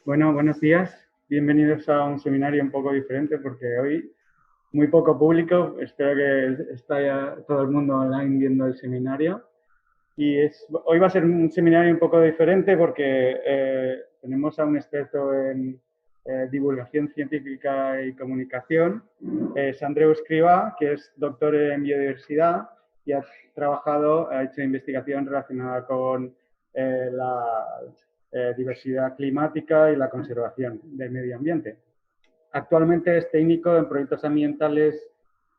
Bueno, buenos días. Bienvenidos a un seminario un poco diferente porque hoy muy poco público. Espero que esté todo el mundo online viendo el seminario. Hoy va a ser un seminario un poco diferente porque tenemos a un experto en divulgación científica y comunicación, es Andreu Escrivá, que es doctor en biodiversidad y ha hecho investigación relacionada con la diversidad climática y la conservación del medio ambiente. Actualmente es técnico en proyectos ambientales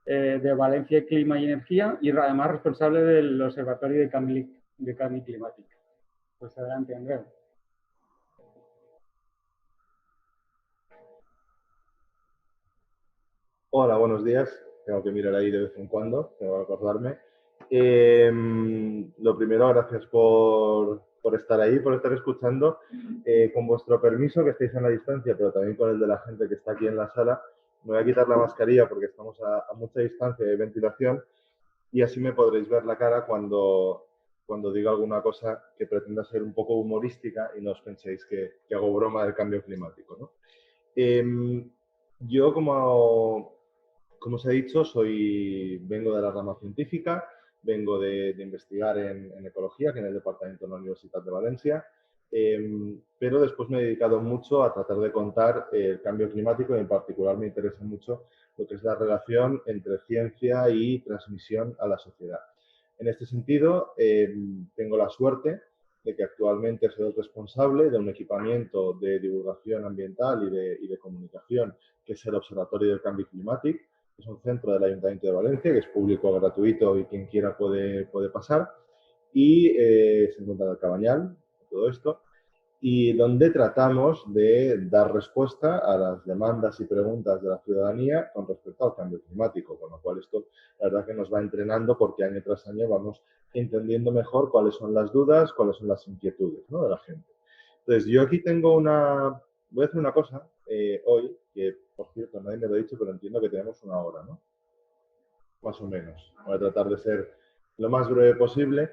de Valencia Clima y Energía y además responsable del Observatorio de Cambio Climático. Pues adelante, Andreu. Hola, buenos días. Tengo que mirar ahí de vez en cuando, tengo que acordarme. Lo primero, gracias por estar ahí, por estar escuchando. Con vuestro permiso, que estáis en la distancia, pero también con el de la gente que está aquí en la sala, me voy a quitar la mascarilla porque estamos a mucha distancia de ventilación y así me podréis ver la cara cuando diga alguna cosa que pretenda ser un poco humorística y no os penséis que hago broma del cambio climático, ¿no? Yo, como os he dicho, vengo de la rama científica, vengo de investigar en ecología, que en el departamento de la Universidad de Valencia, pero después me he dedicado mucho a tratar de contar el cambio climático y en particular me interesa mucho lo que es la relación entre ciencia y transmisión a la sociedad. En este sentido, tengo la suerte de que actualmente soy el responsable de un equipamiento de divulgación ambiental y de comunicación, que es el Observatorio del Cambio Climático. Es un centro del Ayuntamiento de Valencia, que es público, gratuito y quien quiera puede pasar. Y se encuentra en el Cabanyal, todo esto, y donde tratamos de dar respuesta a las demandas y preguntas de la ciudadanía con respecto al cambio climático, con lo cual esto la verdad que nos va entrenando porque año tras año vamos entendiendo mejor cuáles son las dudas, cuáles son las inquietudes, ¿no?, de la gente. Entonces, yo aquí voy a hacer una cosa hoy, que por cierto nadie me lo ha dicho, pero entiendo que tenemos una hora, ¿no? Más o menos. Voy a tratar de ser lo más breve posible,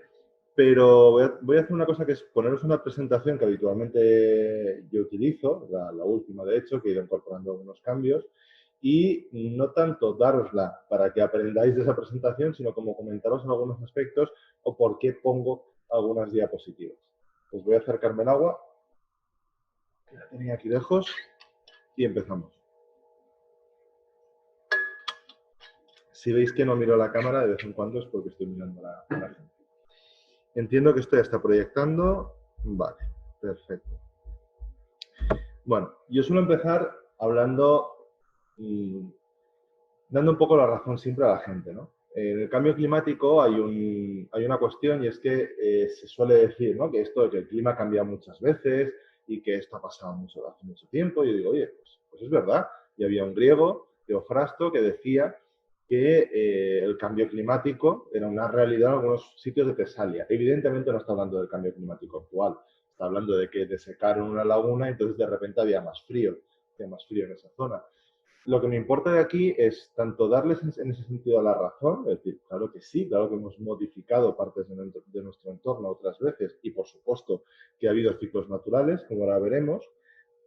pero voy a hacer una cosa que es poneros una presentación que habitualmente yo utilizo, la última de hecho, que he ido incorporando algunos cambios, y no tanto darosla para que aprendáis de esa presentación, sino como comentaros algunos aspectos o por qué pongo algunas diapositivas. Pues voy a acercarme el agua, que la tenía aquí lejos, y empezamos. Si veis que no miro la cámara de vez en cuando es porque estoy mirando a la gente. Entiendo que esto ya está proyectando. Vale, perfecto. Bueno, yo suelo empezar hablando, dando un poco la razón siempre a la gente, ¿no? En el cambio climático hay una cuestión y es que se suele decir, ¿no?, que esto de que el clima cambia muchas veces y que esto ha pasado hace mucho tiempo. Y yo digo, oye, pues es verdad. Y había un griego, Teofrasto, que decía que el cambio climático era una realidad en algunos sitios de Tesalia. Evidentemente no está hablando del cambio climático actual, está hablando de que desecaron una laguna y entonces de repente había más frío en esa zona. Lo que me importa de aquí es tanto darles en ese sentido la razón, es decir, claro que sí, claro que hemos modificado partes de nuestro entorno otras veces y por supuesto que ha habido ciclos naturales, como ahora veremos,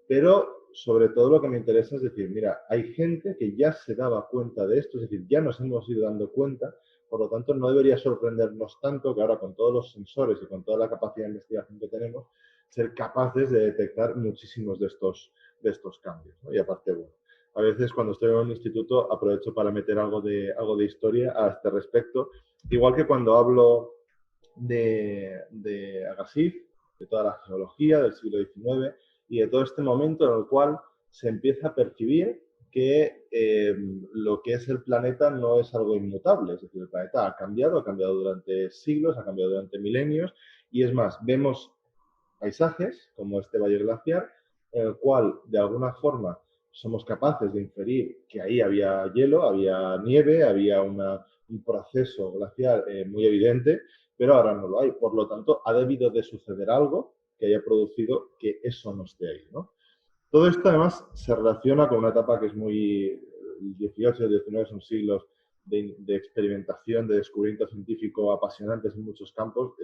pero sobre todo lo que me interesa es decir, mira, hay gente que ya se daba cuenta de esto, es decir, ya nos hemos ido dando cuenta, por lo tanto no debería sorprendernos tanto que ahora con todos los sensores y con toda la capacidad de investigación que tenemos, ser capaces de detectar muchísimos de estos cambios, ¿no? Y aparte, bueno, a veces cuando estoy en un instituto aprovecho para meter algo de historia a este respecto, igual que cuando hablo de Agassiz, de toda la geología del siglo XIX y de todo este momento en el cual se empieza a percibir que lo que es el planeta no es algo inmutable, es decir, el planeta ha cambiado durante siglos, ha cambiado durante milenios, y es más, vemos paisajes como este valle glaciar, en el cual de alguna forma somos capaces de inferir que ahí había hielo, había nieve, había un proceso glacial muy evidente, pero ahora no lo hay. Por lo tanto, ha debido de suceder algo que haya producido que eso no esté ahí, ¿no? Todo esto además se relaciona con una etapa que es muy... El 18 y el 19 son siglos de experimentación, de descubrimiento científico apasionantes en muchos campos.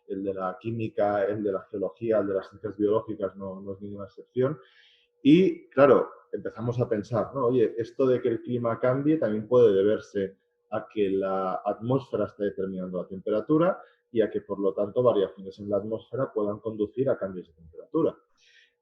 El de la química, el de la geología, el de las ciencias biológicas no es ninguna excepción. Y claro, empezamos a pensar, ¿no? Oye, esto de que el clima cambie también puede deberse a que la atmósfera está determinando la temperatura y a que, por lo tanto, variaciones en la atmósfera puedan conducir a cambios de temperatura.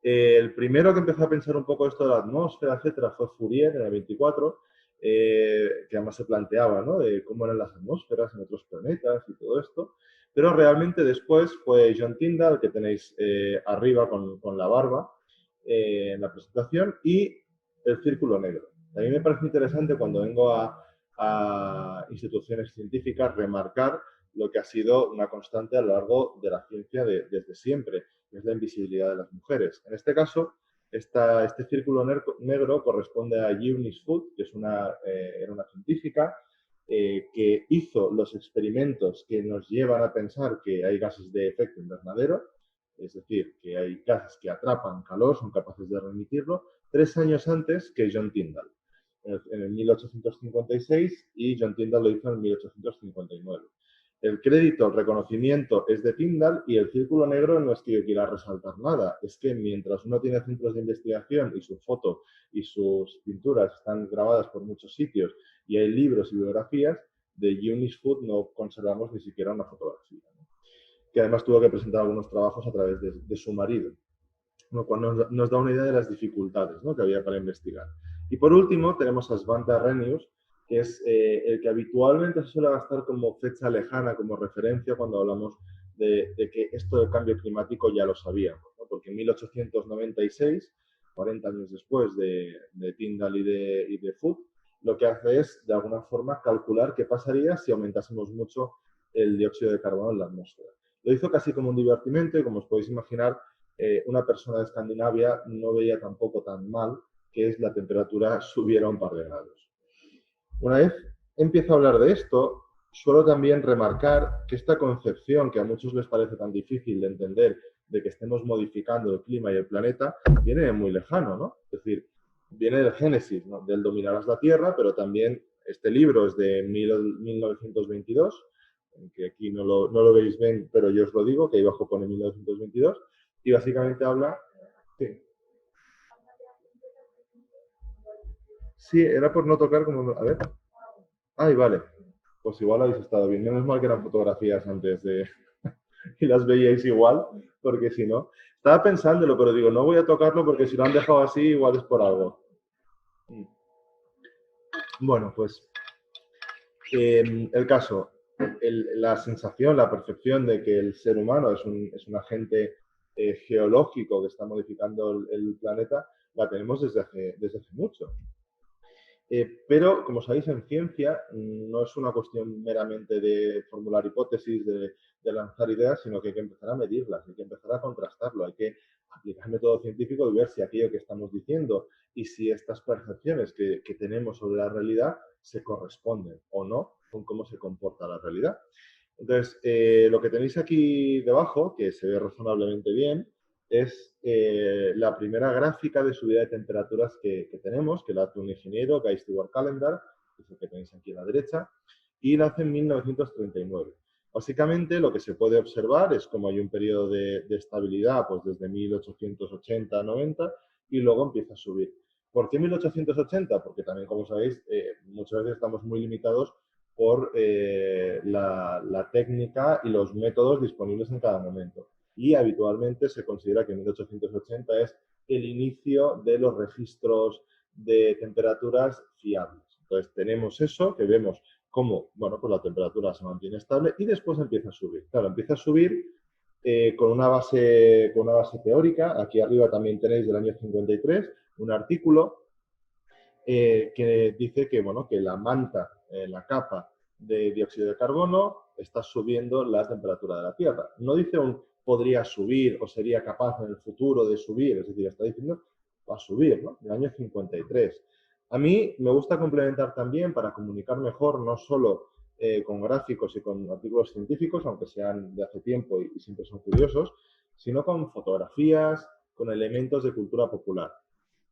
El primero que empezó a pensar un poco esto de la atmósfera, etcétera, fue Fourier en el 24, que además se planteaba, ¿no?, de cómo eran las atmósferas en otros planetas y todo esto. Pero realmente después fue John Tyndall, que tenéis arriba con la barba, en la presentación, y el círculo negro. A mí me parece interesante cuando vengo a instituciones científicas remarcar lo que ha sido una constante a lo largo de la ciencia desde siempre, que es la invisibilidad de las mujeres. En este caso, este círculo negro corresponde a Eunice Foote, que era una científica que hizo los experimentos que nos llevan a pensar que hay gases de efecto invernadero, es decir, que hay gases que atrapan calor, son capaces de remitirlo, 3 años antes que John Tyndall, en el 1856, y John Tyndall lo hizo en el 1859. El crédito, el reconocimiento es de Tyndall, y el círculo negro no es que yo quiera resaltar nada, es que mientras uno tiene centros de investigación y su foto y sus pinturas están grabadas por muchos sitios y hay libros y biografías, de Eunice Foote no conservamos ni siquiera una fotografía, ¿no?, que además tuvo que presentar algunos trabajos a través de su marido, lo cual nos da una idea de las dificultades, ¿no?, que había para investigar. Y por último tenemos a Svante Arrhenius, que es el que habitualmente se suele gastar como fecha lejana, como referencia cuando hablamos de que esto del cambio climático ya lo sabíamos, ¿no?, porque en 1896, 40 años después de Tyndall y de Foote, lo que hace es, de alguna forma, calcular qué pasaría si aumentásemos mucho el dióxido de carbono en la atmósfera. Lo hizo casi como un divertimento y, como os podéis imaginar, una persona de Escandinavia no veía tampoco tan mal que la temperatura subiera un par de grados. Una vez empiezo a hablar de esto, suelo también remarcar que esta concepción, que a muchos les parece tan difícil de entender, de que estemos modificando el clima y el planeta, viene muy lejano, ¿no? Es decir, viene del Génesis, ¿no?, del Dominarás la Tierra, pero también este libro es de 1922, que aquí no lo veis bien, pero yo os lo digo, que ahí abajo pone 1922, y básicamente habla... Sí. Sí, era por no tocar como... A ver. Ay, vale. Pues igual habéis estado bien. Menos mal que eran fotografías antes de... y las veíais igual, porque si no... Estaba pensándolo, pero digo, no voy a tocarlo porque si lo han dejado así, igual es por algo. Bueno, pues... el caso, la sensación, la percepción de que el ser humano es un agente geológico que está modificando el planeta, la tenemos desde hace mucho. Pero, como sabéis, en ciencia no es una cuestión meramente de formular hipótesis, de lanzar ideas, sino que hay que empezar a medirlas, hay que empezar a contrastarlo, hay que aplicar método científico y ver si aquello que estamos diciendo y si estas percepciones que tenemos sobre la realidad se corresponden o no con cómo se comporta la realidad. Entonces, lo que tenéis aquí debajo, que se ve razonablemente bien, es la primera gráfica de subida de temperaturas que tenemos, que la hace un ingeniero, Guy Stewart Callendar, que es el que tenéis aquí a la derecha, y la hace en 1939. Básicamente, lo que se puede observar es como hay un periodo de estabilidad, pues desde 1880 a 90, y luego empieza a subir. ¿Por qué 1880? Porque también, como sabéis, muchas veces estamos muy limitados por la técnica y los métodos disponibles en cada momento. Y habitualmente se considera que 1880 es el inicio de los registros de temperaturas fiables. Entonces tenemos eso, que vemos cómo, bueno, pues la temperatura se mantiene estable y después empieza a subir. Claro, empieza a subir con una base teórica. Aquí arriba también tenéis del año 53 un artículo que dice que, bueno, que la manta, la capa de dióxido de carbono está subiendo la temperatura de la Tierra. No dice podría subir o sería capaz en el futuro de subir, es decir, está diciendo va a subir, ¿no?, del año 53. A mí me gusta complementar también para comunicar mejor, no solo con gráficos y con artículos científicos, aunque sean de hace tiempo y siempre son curiosos, sino con fotografías, con elementos de cultura popular.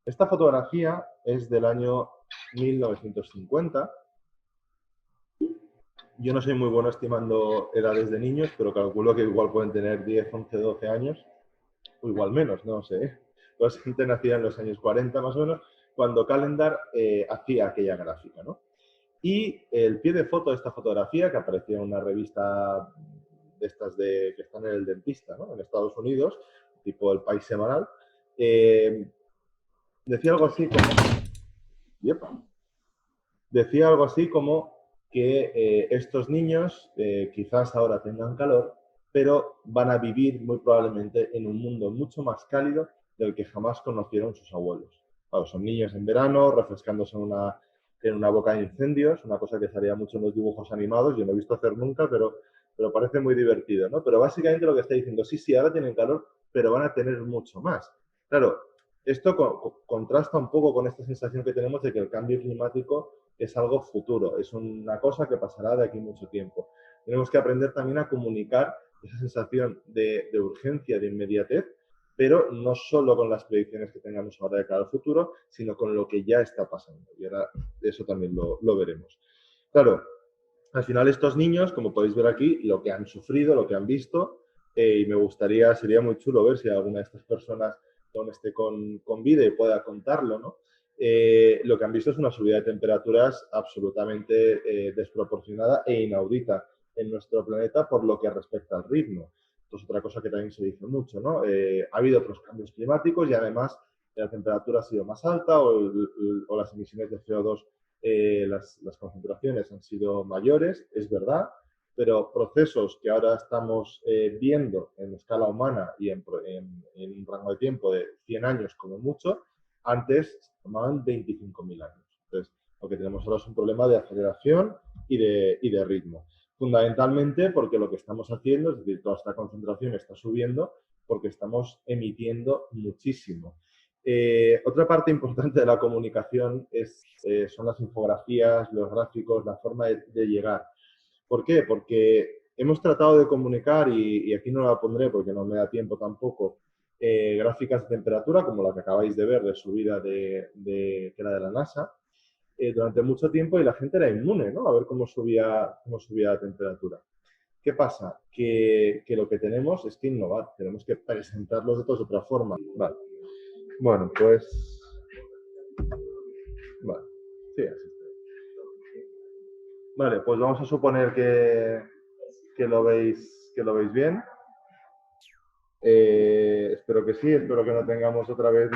Esta fotografía es del año 1950 Yo no soy muy bueno estimando edades de niños, pero calculo que igual pueden tener 10, 11, 12 años, o igual menos, no sé. Pues gente nacida en los años 40 más o menos, cuando Calendar hacía aquella gráfica, ¿no? Y el pie de foto de esta fotografía, que apareció en una revista de estas que están en el dentista, ¿no? En Estados Unidos, tipo El País Semanal, decía algo así como... ¡Yepa! Decía algo así como que estos niños quizás ahora tengan calor, pero van a vivir muy probablemente en un mundo mucho más cálido del que jamás conocieron sus abuelos. Claro, son niños en verano, refrescándose en una boca de incendios, una cosa que salía mucho en los dibujos animados, yo no he visto hacer nunca, pero parece muy divertido, ¿no? Pero básicamente lo que está diciendo, sí, sí, ahora tienen calor, pero van a tener mucho más. Claro, esto contrasta un poco con esta sensación que tenemos de que el cambio climático es algo futuro, es una cosa que pasará de aquí mucho tiempo. Tenemos que aprender también a comunicar esa sensación de urgencia, de inmediatez, pero no solo con las predicciones que tengamos ahora de cara al futuro, sino con lo que ya está pasando. Y ahora eso también lo veremos. Claro, al final estos niños, como podéis ver aquí, lo que han sufrido, lo que han visto, y me gustaría, sería muy chulo ver si alguna de estas personas aún esté con vida y pueda contarlo, ¿no? Lo que han visto es una subida de temperaturas absolutamente desproporcionada e inaudita en nuestro planeta por lo que respecta al ritmo. Esto es otra cosa que también se dice mucho, ¿no? Ha habido otros cambios climáticos y además la temperatura ha sido más alta o las emisiones de CO2, las concentraciones han sido mayores, es verdad, pero procesos que ahora estamos viendo en escala humana y en un rango de tiempo de 100 años como mucho, antes tomaban 25.000 años. Entonces, lo que tenemos ahora es un problema de aceleración y de ritmo. Fundamentalmente porque lo que estamos haciendo, es decir, toda esta concentración está subiendo porque estamos emitiendo muchísimo. Otra parte importante de la comunicación son las infografías, los gráficos, la forma de llegar. ¿Por qué? Porque hemos tratado de comunicar, y aquí no la pondré porque no me da tiempo tampoco, gráficas de temperatura, como la que acabáis de ver de subida que era de la NASA, durante mucho tiempo y la gente era inmune, ¿no? A ver cómo subía la temperatura. ¿Qué pasa? Que lo que tenemos es que innovar, tenemos que presentar los datos de otra forma. Vale. Bueno, pues... Vale, sí, así está. Vale, pues vamos a suponer que lo veis bien. Espero que sí, espero que no tengamos otra vez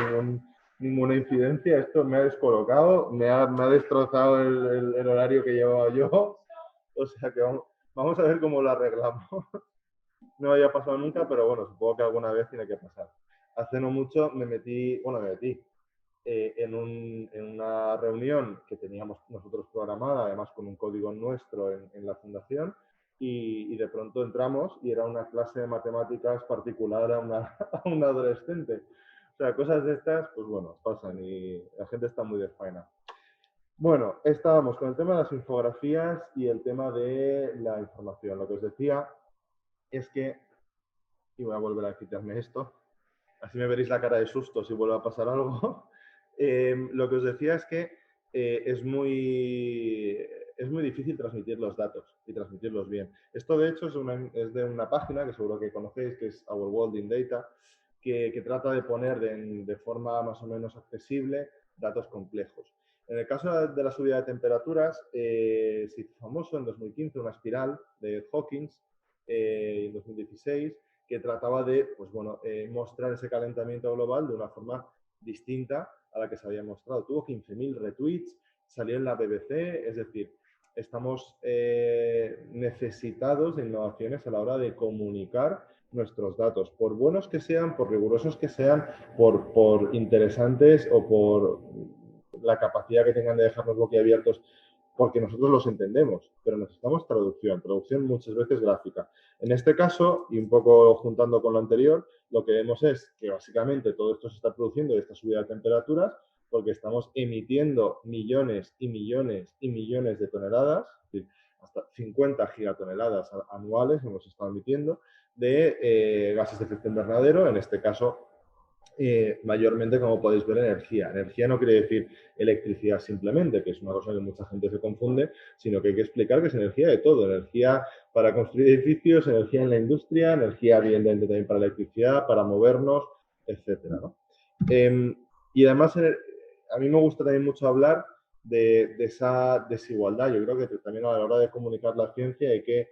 ninguna incidencia. Esto me ha descolocado, me ha destrozado el horario que llevaba yo. O sea que vamos a ver cómo lo arreglamos. No había pasado nunca, pero bueno, supongo que alguna vez tiene que pasar. Hace no mucho me metí en una reunión que teníamos nosotros programada, además con un código nuestro en la fundación, y de pronto entramos y era una clase de matemáticas particular a una adolescente. O sea, cosas de estas, pues bueno, pasan y la gente está muy de faena. Bueno, estábamos con el tema de las infografías y el tema de la información. Lo que os decía es que, y voy a volver a quitarme esto, así me veréis la cara de susto si vuelve a pasar algo. Lo que os decía es que es muy difícil transmitir los datos y transmitirlos bien. Esto, de hecho, es de una página que seguro que conocéis, que es Our World in Data, que trata de poner de forma más o menos accesible datos complejos. En el caso de la subida de temperaturas, se hizo famoso en 2015 una espiral de Hawkins, en 2016, que trataba de pues bueno, mostrar ese calentamiento global de una forma distinta a la que se había mostrado. Tuvo 15.000 retweets, salió en la BBC, es decir, estamos necesitados de innovaciones a la hora de comunicar nuestros datos, por buenos que sean, por rigurosos que sean, por interesantes o por la capacidad que tengan de dejarnos boquiabiertos, porque nosotros los entendemos, pero necesitamos traducción muchas veces gráfica. En este caso, y un poco juntando con lo anterior, lo que vemos es que básicamente todo esto se está produciendo de esta subida de temperaturas porque estamos emitiendo millones y millones y millones de toneladas, es decir, hasta 50 gigatoneladas anuales hemos estado emitiendo de gases de efecto invernadero, en este caso mayormente, como podéis ver, energía. Energía no quiere decir electricidad simplemente, que es una cosa que mucha gente se confunde, sino que hay que explicar que es energía de todo. Energía para construir edificios, energía en la industria, energía evidentemente también para la electricidad, para movernos, etcétera, ¿no? Y además, a mí me gusta también mucho hablar de esa desigualdad. Yo creo que también a la hora de comunicar la ciencia hay que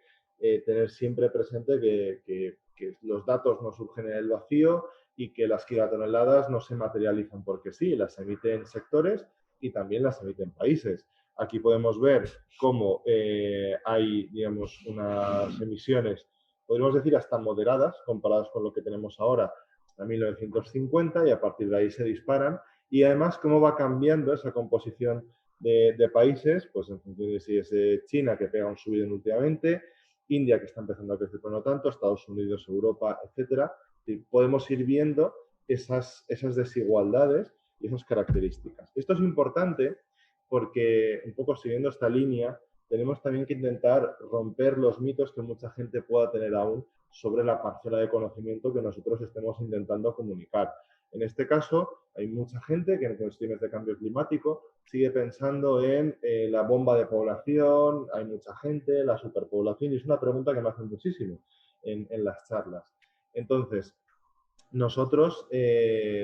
tener siempre presente que los datos no surgen en el vacío y que las gigatoneladas no se materializan porque sí, las emiten sectores y también las emiten países. Aquí podemos ver cómo hay, digamos, unas emisiones, podríamos decir, hasta moderadas comparadas con lo que tenemos ahora hasta 1950 y a partir de ahí se disparan. Y además cómo va cambiando esa composición de países, pues en función de si es China, que pega un subidón últimamente, India, que está empezando a crecer, pero no tanto, Estados Unidos, Europa, etcétera. Y podemos ir viendo esas desigualdades y esas características. Esto es importante porque, un poco siguiendo esta línea, tenemos también que intentar romper los mitos que mucha gente pueda tener aún sobre la parcela de conocimiento que nosotros estemos intentando comunicar. En este caso, hay mucha gente que en cuestiones de cambio climático sigue pensando en la bomba de población, hay mucha gente, la superpoblación, y es una pregunta que me hacen muchísimo en las charlas. Entonces, nosotros,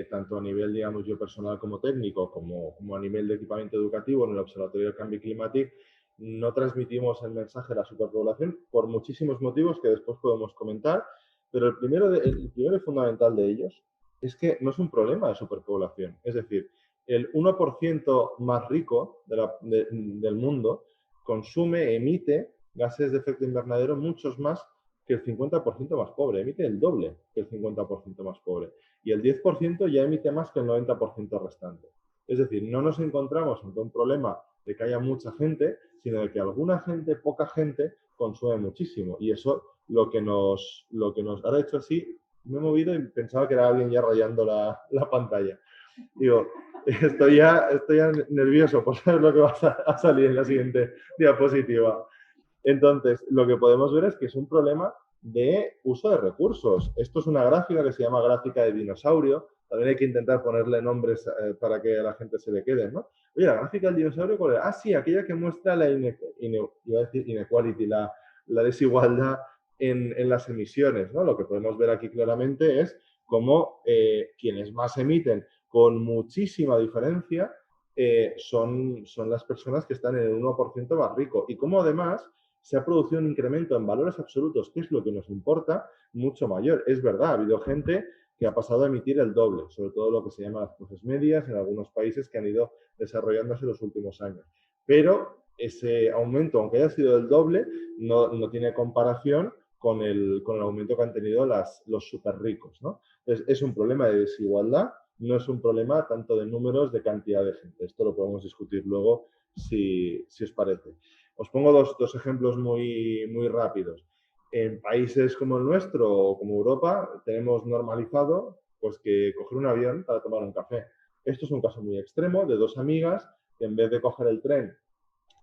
tanto a nivel, digamos, yo personal como técnico, como a nivel de equipamiento educativo en el Observatorio del Cambio Climático, no transmitimos el mensaje de la superpoblación por muchísimos motivos que después podemos comentar, pero el primero y fundamental de ellos es que no es un problema de superpoblación. Es decir, el 1% más rico del mundo consume, emite gases de efecto invernadero muchos más que el 50% más pobre, emite el doble que el 50% más pobre. Y el 10% ya emite más que el 90% restante. Es decir, no nos encontramos ante un problema de que haya mucha gente, sino de que alguna gente, poca gente, consume muchísimo. Y eso lo que nos ha hecho así, me he movido y pensaba que era alguien ya rayando la pantalla. Digo, estoy ya nervioso por saber lo que va a salir en la siguiente diapositiva. Entonces, lo que podemos ver es que es un problema de uso de recursos. Esto es una gráfica que se llama gráfica de dinosaurio. También hay que intentar ponerle nombres para que a la gente se le quede, ¿no? Oye, la gráfica del dinosaurio, ¿cuál es? Ah, sí, aquella que muestra la inequality, la desigualdad en las emisiones, ¿no? Lo que podemos ver aquí claramente es cómo quienes más emiten con muchísima diferencia son las personas que están en el 1% más rico. Y cómo además se ha producido un incremento en valores absolutos, que es lo que nos importa, mucho mayor. Es verdad, ha habido gente que ha pasado a emitir el doble, sobre todo lo que se llama las clases medias en algunos países que han ido desarrollándose en los últimos años. Pero ese aumento, aunque haya sido el doble, no tiene comparación con el aumento que han tenido los súper ricos, ¿no? Entonces, es un problema de desigualdad, no es un problema tanto de números, de cantidad de gente. Esto lo podemos discutir luego si os parece. Os pongo dos ejemplos muy rápidos. En países como el nuestro o como Europa tenemos normalizado pues, que coger un avión para tomar un café. Esto es un caso muy extremo de dos amigas que en vez de coger el tren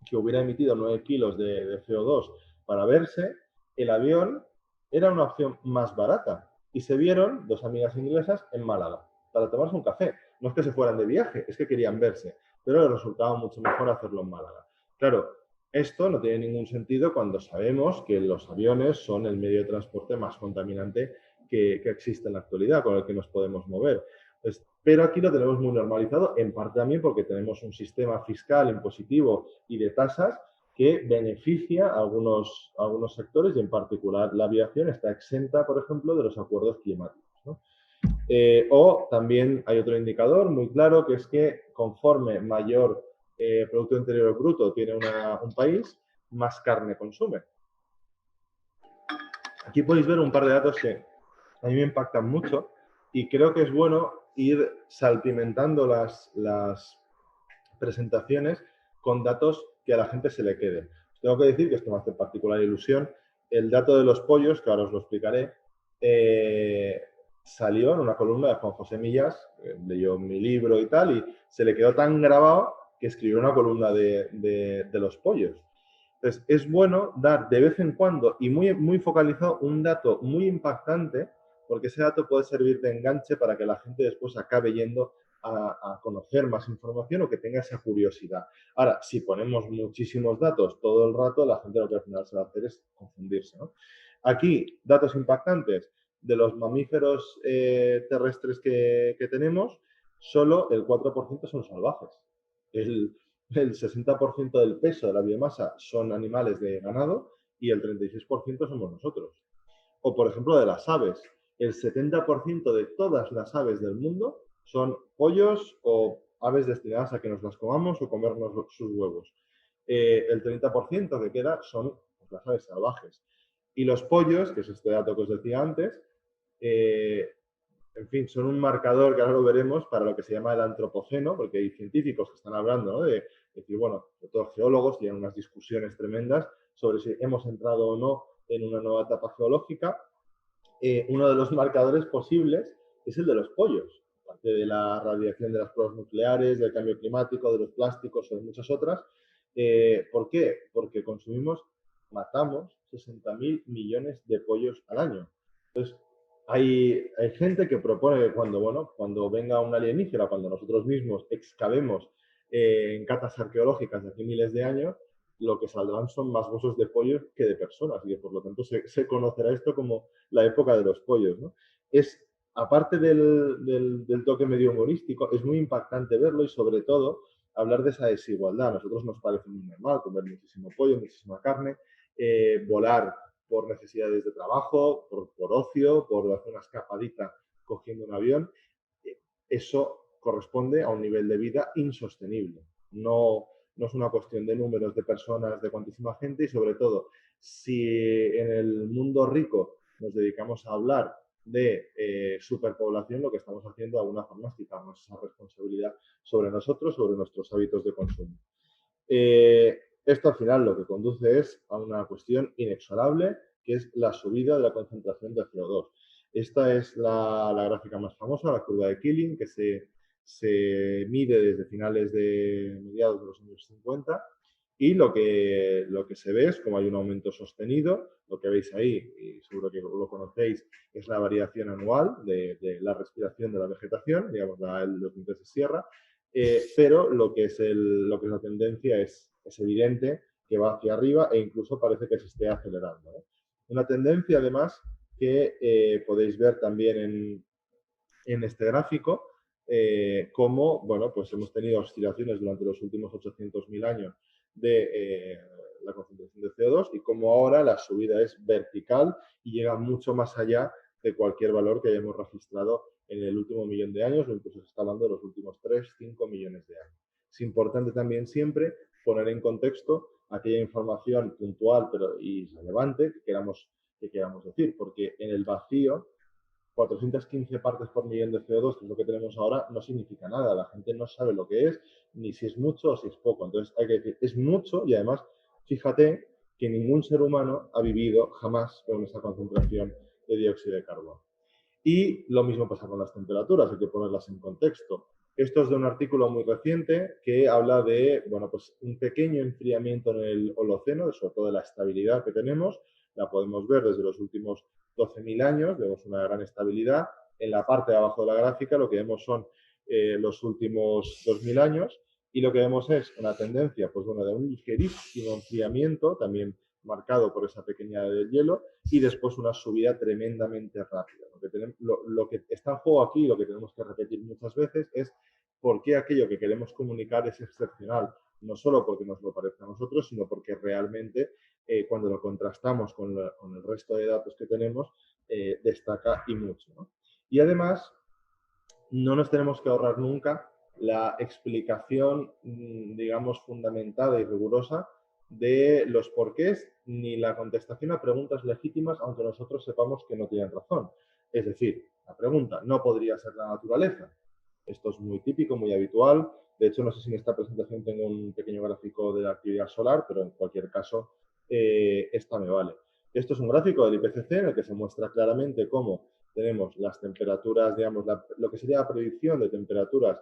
que hubiera emitido 9 kilos de CO2 para verse, el avión era una opción más barata. Y se vieron dos amigas inglesas en Málaga para tomarse un café. No es que se fueran de viaje, es que querían verse, pero les resultaba mucho mejor hacerlo en Málaga. Claro, esto no tiene ningún sentido cuando sabemos que los aviones son el medio de transporte más contaminante que existe en la actualidad, con el que nos podemos mover. Pues, pero aquí lo tenemos muy normalizado, en parte también porque tenemos un sistema fiscal, impositivo y de tasas que beneficia a algunos sectores y en particular la aviación está exenta, por ejemplo, de los acuerdos climáticos, ¿no? O también hay otro indicador muy claro que es que conforme mayor Producto Interior Bruto tiene un país, más carne consume. Aquí podéis ver un par de datos que a mí me impactan mucho y creo que es bueno ir salpimentando las presentaciones con datos que a la gente se le quede. Os tengo que decir que esto me hace particular ilusión. El dato de los pollos, que ahora os lo explicaré, salió en una columna de Juan José Millas, leyó mi libro y tal, y se le quedó tan grabado que escribió una columna de los pollos. Entonces, es bueno dar de vez en cuando y muy focalizado un dato muy impactante porque ese dato puede servir de enganche para que la gente después acabe yendo a conocer más información o que tenga esa curiosidad. Ahora, si ponemos muchísimos datos todo el rato, la gente lo que al final se va a hacer es confundirse, ¿no? Aquí, datos impactantes. De los mamíferos terrestres que tenemos, solo el 4% son salvajes. El 60% del peso de la biomasa son animales de ganado y el 36% somos nosotros. O, por ejemplo, de las aves. El 70% de todas las aves del mundo son pollos o aves destinadas a que nos las comamos o comernos sus huevos. El 30% que queda son pues, las aves salvajes. Y los pollos, que es este dato que os decía antes, en fin, son un marcador que ahora lo veremos para lo que se llama el antropoceno, porque hay científicos que están hablando, ¿no? de decir, bueno, sobre todo geólogos, tienen unas discusiones tremendas sobre si hemos entrado o no en una nueva etapa geológica. Uno de los marcadores posibles es el de los pollos, aparte de la radiación de las pruebas nucleares, del cambio climático, de los plásticos o de muchas otras. ¿Por qué? Porque matamos 60.000 millones de pollos al año. Entonces, hay gente que propone que cuando venga un alienígena, cuando nosotros mismos excavemos en catas arqueológicas de hace miles de años, lo que saldrán son más huesos de pollo que de personas y que por lo tanto se conocerá esto como la época de los pollos, ¿no? Aparte del toque medio humorístico, es muy impactante verlo y sobre todo hablar de esa desigualdad. A nosotros nos parece muy normal comer muchísimo pollo, muchísima carne, volar por necesidades de trabajo, por ocio, por hacer una escapadita cogiendo un avión. Eso corresponde a un nivel de vida insostenible. No es una cuestión de números de personas, de cuantísima gente y sobre todo, si en el mundo rico nos dedicamos a hablar de superpoblación, lo que estamos haciendo de alguna forma es quitarnos esa responsabilidad sobre nosotros, sobre nuestros hábitos de consumo. Esto al final lo que conduce es a una cuestión inexorable, que es la subida de la concentración de CO2. Esta es la gráfica más famosa, la curva de Killing, que se mide desde finales de mediados de los años 50 y lo que se ve es como hay un aumento sostenido. Lo que veis ahí, y seguro que lo conocéis, es la variación anual de la respiración de la vegetación, digamos, los montes de sierra, pero lo que es la tendencia es evidente que va hacia arriba e incluso parece que se esté acelerando, ¿no? Una tendencia, además, que podéis ver también en este gráfico, cómo, pues hemos tenido oscilaciones durante los últimos 800.000 años de la concentración de CO2 y cómo ahora la subida es vertical y llega mucho más allá de cualquier valor que hayamos registrado en el último millón de años o incluso se está hablando de los últimos 3-5 millones de años. Es importante también siempre poner en contexto aquella información puntual y relevante que queramos decir, porque en el vacío 415 partes por millón de CO2, que es lo que tenemos ahora, no significa nada. La gente no sabe lo que es, ni si es mucho o si es poco. Entonces hay que decir, es mucho y además, fíjate que ningún ser humano ha vivido jamás con esa concentración de dióxido de carbono. Y lo mismo pasa con las temperaturas, hay que ponerlas en contexto. Esto es de un artículo muy reciente que habla de un pequeño enfriamiento en el Holoceno, sobre todo de la estabilidad que tenemos. La podemos ver desde los últimos 12.000 años, vemos una gran estabilidad. En la parte de abajo de la gráfica lo que vemos son los últimos 2.000 años y lo que vemos es una tendencia de un ligerísimo enfriamiento, también marcado por esa pequeña del hielo, y después una subida tremendamente rápida. Lo que está en juego aquí, lo que tenemos que repetir muchas veces, es por qué aquello que queremos comunicar es excepcional, no solo porque nos lo parezca a nosotros, sino porque realmente cuando lo contrastamos con el resto de datos que tenemos, destaca y mucho, ¿no? Y además, no nos tenemos que ahorrar nunca la explicación, digamos, fundamentada y rigurosa de los porqués ni la contestación a preguntas legítimas, aunque nosotros sepamos que no tienen razón. Es decir, la pregunta, ¿no podría ser la naturaleza? Esto es muy típico, muy habitual. De hecho, no sé si en esta presentación tengo un pequeño gráfico de la actividad solar, pero en cualquier caso, esta me vale. Esto es un gráfico del IPCC en el que se muestra claramente cómo tenemos las temperaturas, digamos, lo que sería la predicción de temperaturas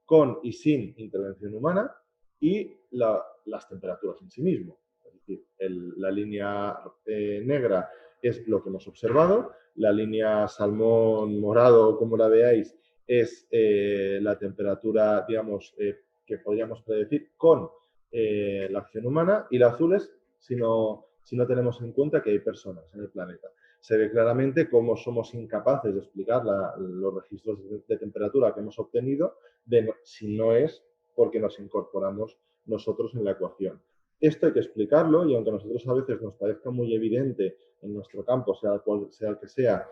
con y sin intervención humana y las temperaturas en sí mismo. Es decir, la línea negra es lo que hemos observado. La línea salmón morado, como la veáis, es la temperatura, digamos, que podríamos predecir con la acción humana, y la azul es si no tenemos en cuenta que hay personas en el planeta. Se ve claramente cómo somos incapaces de explicar los registros de temperatura que hemos obtenido si no es porque nos incorporamos nosotros en la ecuación. Esto hay que explicarlo, y aunque a nosotros a veces nos parezca muy evidente en nuestro campo, sea el que sea,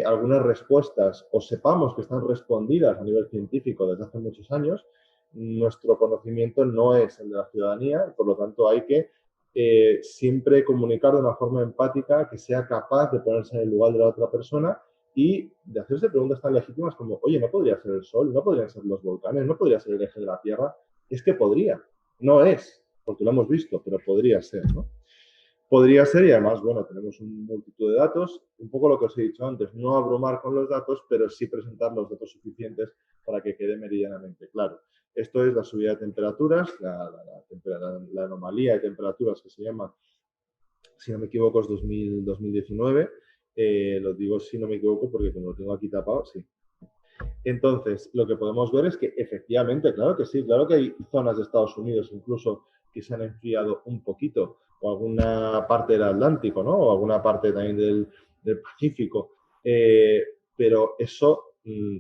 algunas respuestas o sepamos que están respondidas a nivel científico desde hace muchos años, nuestro conocimiento no es el de la ciudadanía, por lo tanto hay que siempre comunicar de una forma empática, que sea capaz de ponerse en el lugar de la otra persona y de hacerse preguntas tan legítimas como, oye, ¿no podría ser el Sol? ¿No podrían ser los volcanes? ¿No podría ser el eje de la Tierra? Es que podría. No es, porque lo hemos visto, pero podría ser, ¿no? Podría ser, y además, bueno, tenemos una multitud de datos, un poco lo que os he dicho antes, no abrumar con los datos, pero sí presentar los datos suficientes para que quede meridianamente claro. Esto es la subida de temperaturas, la anomalía de temperaturas que se llama, si no me equivoco, es 2019. Lo digo si no me equivoco porque como lo tengo aquí tapado, sí. Entonces, lo que podemos ver es que efectivamente, claro que sí, claro que hay zonas de Estados Unidos incluso que se han enfriado un poquito, o alguna parte del Atlántico, ¿no? O alguna parte también del Pacífico. Pero eso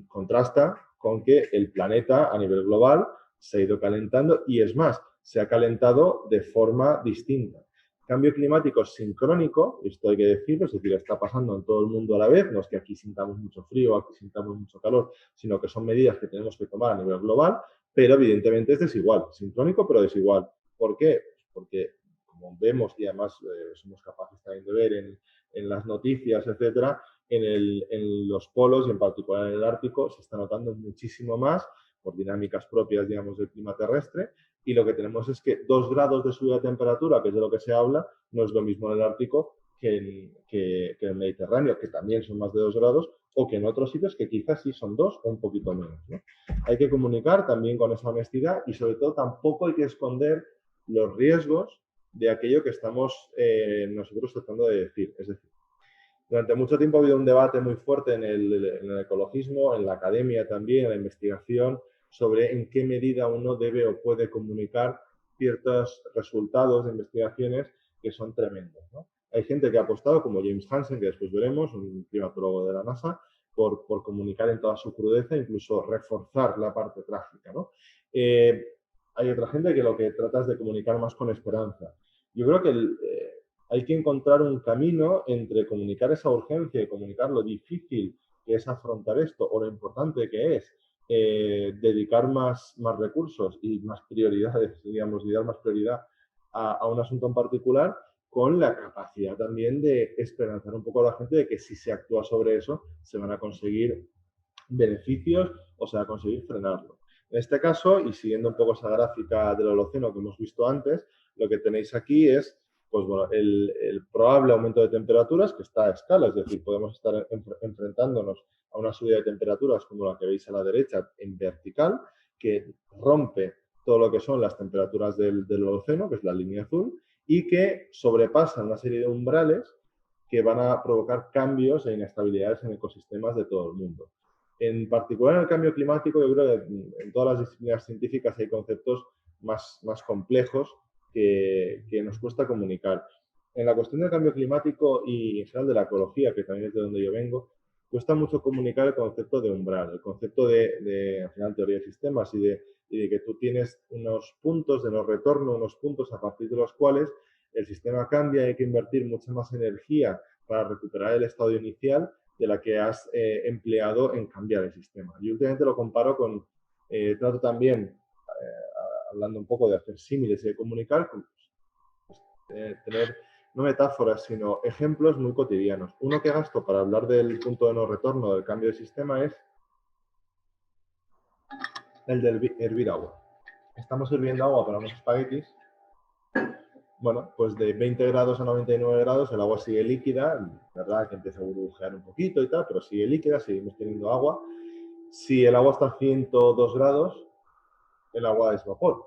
contrasta con que el planeta a nivel global se ha ido calentando, y es más, se ha calentado de forma distinta. Cambio climático sincrónico, esto hay que decirlo, es decir, está pasando en todo el mundo a la vez, no es que aquí sintamos mucho frío, aquí sintamos mucho calor, sino que son medidas que tenemos que tomar a nivel global, pero evidentemente es desigual, sincrónico pero desigual. ¿Por qué? Porque como vemos, y además somos capaces también de ver en las noticias, etcétera, en los polos y en particular en el Ártico se está notando muchísimo más por dinámicas propias, digamos, del clima terrestre, y lo que tenemos es que 2 grados de subida de temperatura, que es de lo que se habla, no es lo mismo en el Ártico que en el Mediterráneo, que también son más de 2 grados, o que en otros sitios que quizás sí son 2 o un poquito menos, ¿no? Hay que comunicar también con esa honestidad, y sobre todo tampoco hay que esconder los riesgos de aquello que estamos nosotros tratando de decir. Es decir, durante mucho tiempo ha habido un debate muy fuerte en el ecologismo, en la academia también, en la investigación, sobre en qué medida uno debe o puede comunicar ciertos resultados de investigaciones que son tremendos, ¿no? Hay gente que ha apostado, como James Hansen, que después veremos, un climatólogo de la NASA, por comunicar en toda su crudeza, incluso reforzar la parte trágica, ¿no? Hay otra gente que lo que trata es de comunicar más con esperanza. Yo creo que hay que encontrar un camino entre comunicar esa urgencia y comunicar lo difícil que es afrontar esto, o lo importante que es dedicar más recursos y más prioridades, digamos, y dar más prioridad a un asunto en particular, con la capacidad también de esperanzar un poco a la gente de que si se actúa sobre eso se van a conseguir beneficios o se va a conseguir frenarlo. En este caso, y siguiendo un poco esa gráfica del Holoceno que hemos visto antes, lo que tenéis aquí es, pues bueno, el probable aumento de temperaturas, que está a escala, es decir, podemos estar enfrentándonos a una subida de temperaturas como la que veis a la derecha en vertical, que rompe todo lo que son las temperaturas del Holoceno, que es la línea azul, y que sobrepasan una serie de umbrales que van a provocar cambios e inestabilidades en ecosistemas de todo el mundo. En particular en el cambio climático, yo creo que en todas las disciplinas científicas hay conceptos más complejos que nos cuesta comunicar. En la cuestión del cambio climático y en general de la ecología, que también es de donde yo vengo, cuesta mucho comunicar el concepto de umbral, el concepto de al final, teoría de sistemas y de que tú tienes unos puntos de no retorno, unos puntos a partir de los cuales el sistema cambia y hay que invertir mucha más energía para recuperar el estado inicial de la que has empleado en cambiar el sistema. Yo últimamente lo comparo con, trato también, hablando un poco de hacer símiles y de comunicar, con, tener no metáforas, sino ejemplos muy cotidianos. Uno que gasto para hablar del punto de no retorno del cambio de sistema es el de hervir agua. Estamos hirviendo agua para unos espaguetis. Bueno, pues de 20 grados a 99 grados el agua sigue líquida, verdad que empieza a burbujear un poquito y tal, pero sigue líquida, seguimos teniendo agua. Si el agua está a 102 grados, el agua es vapor.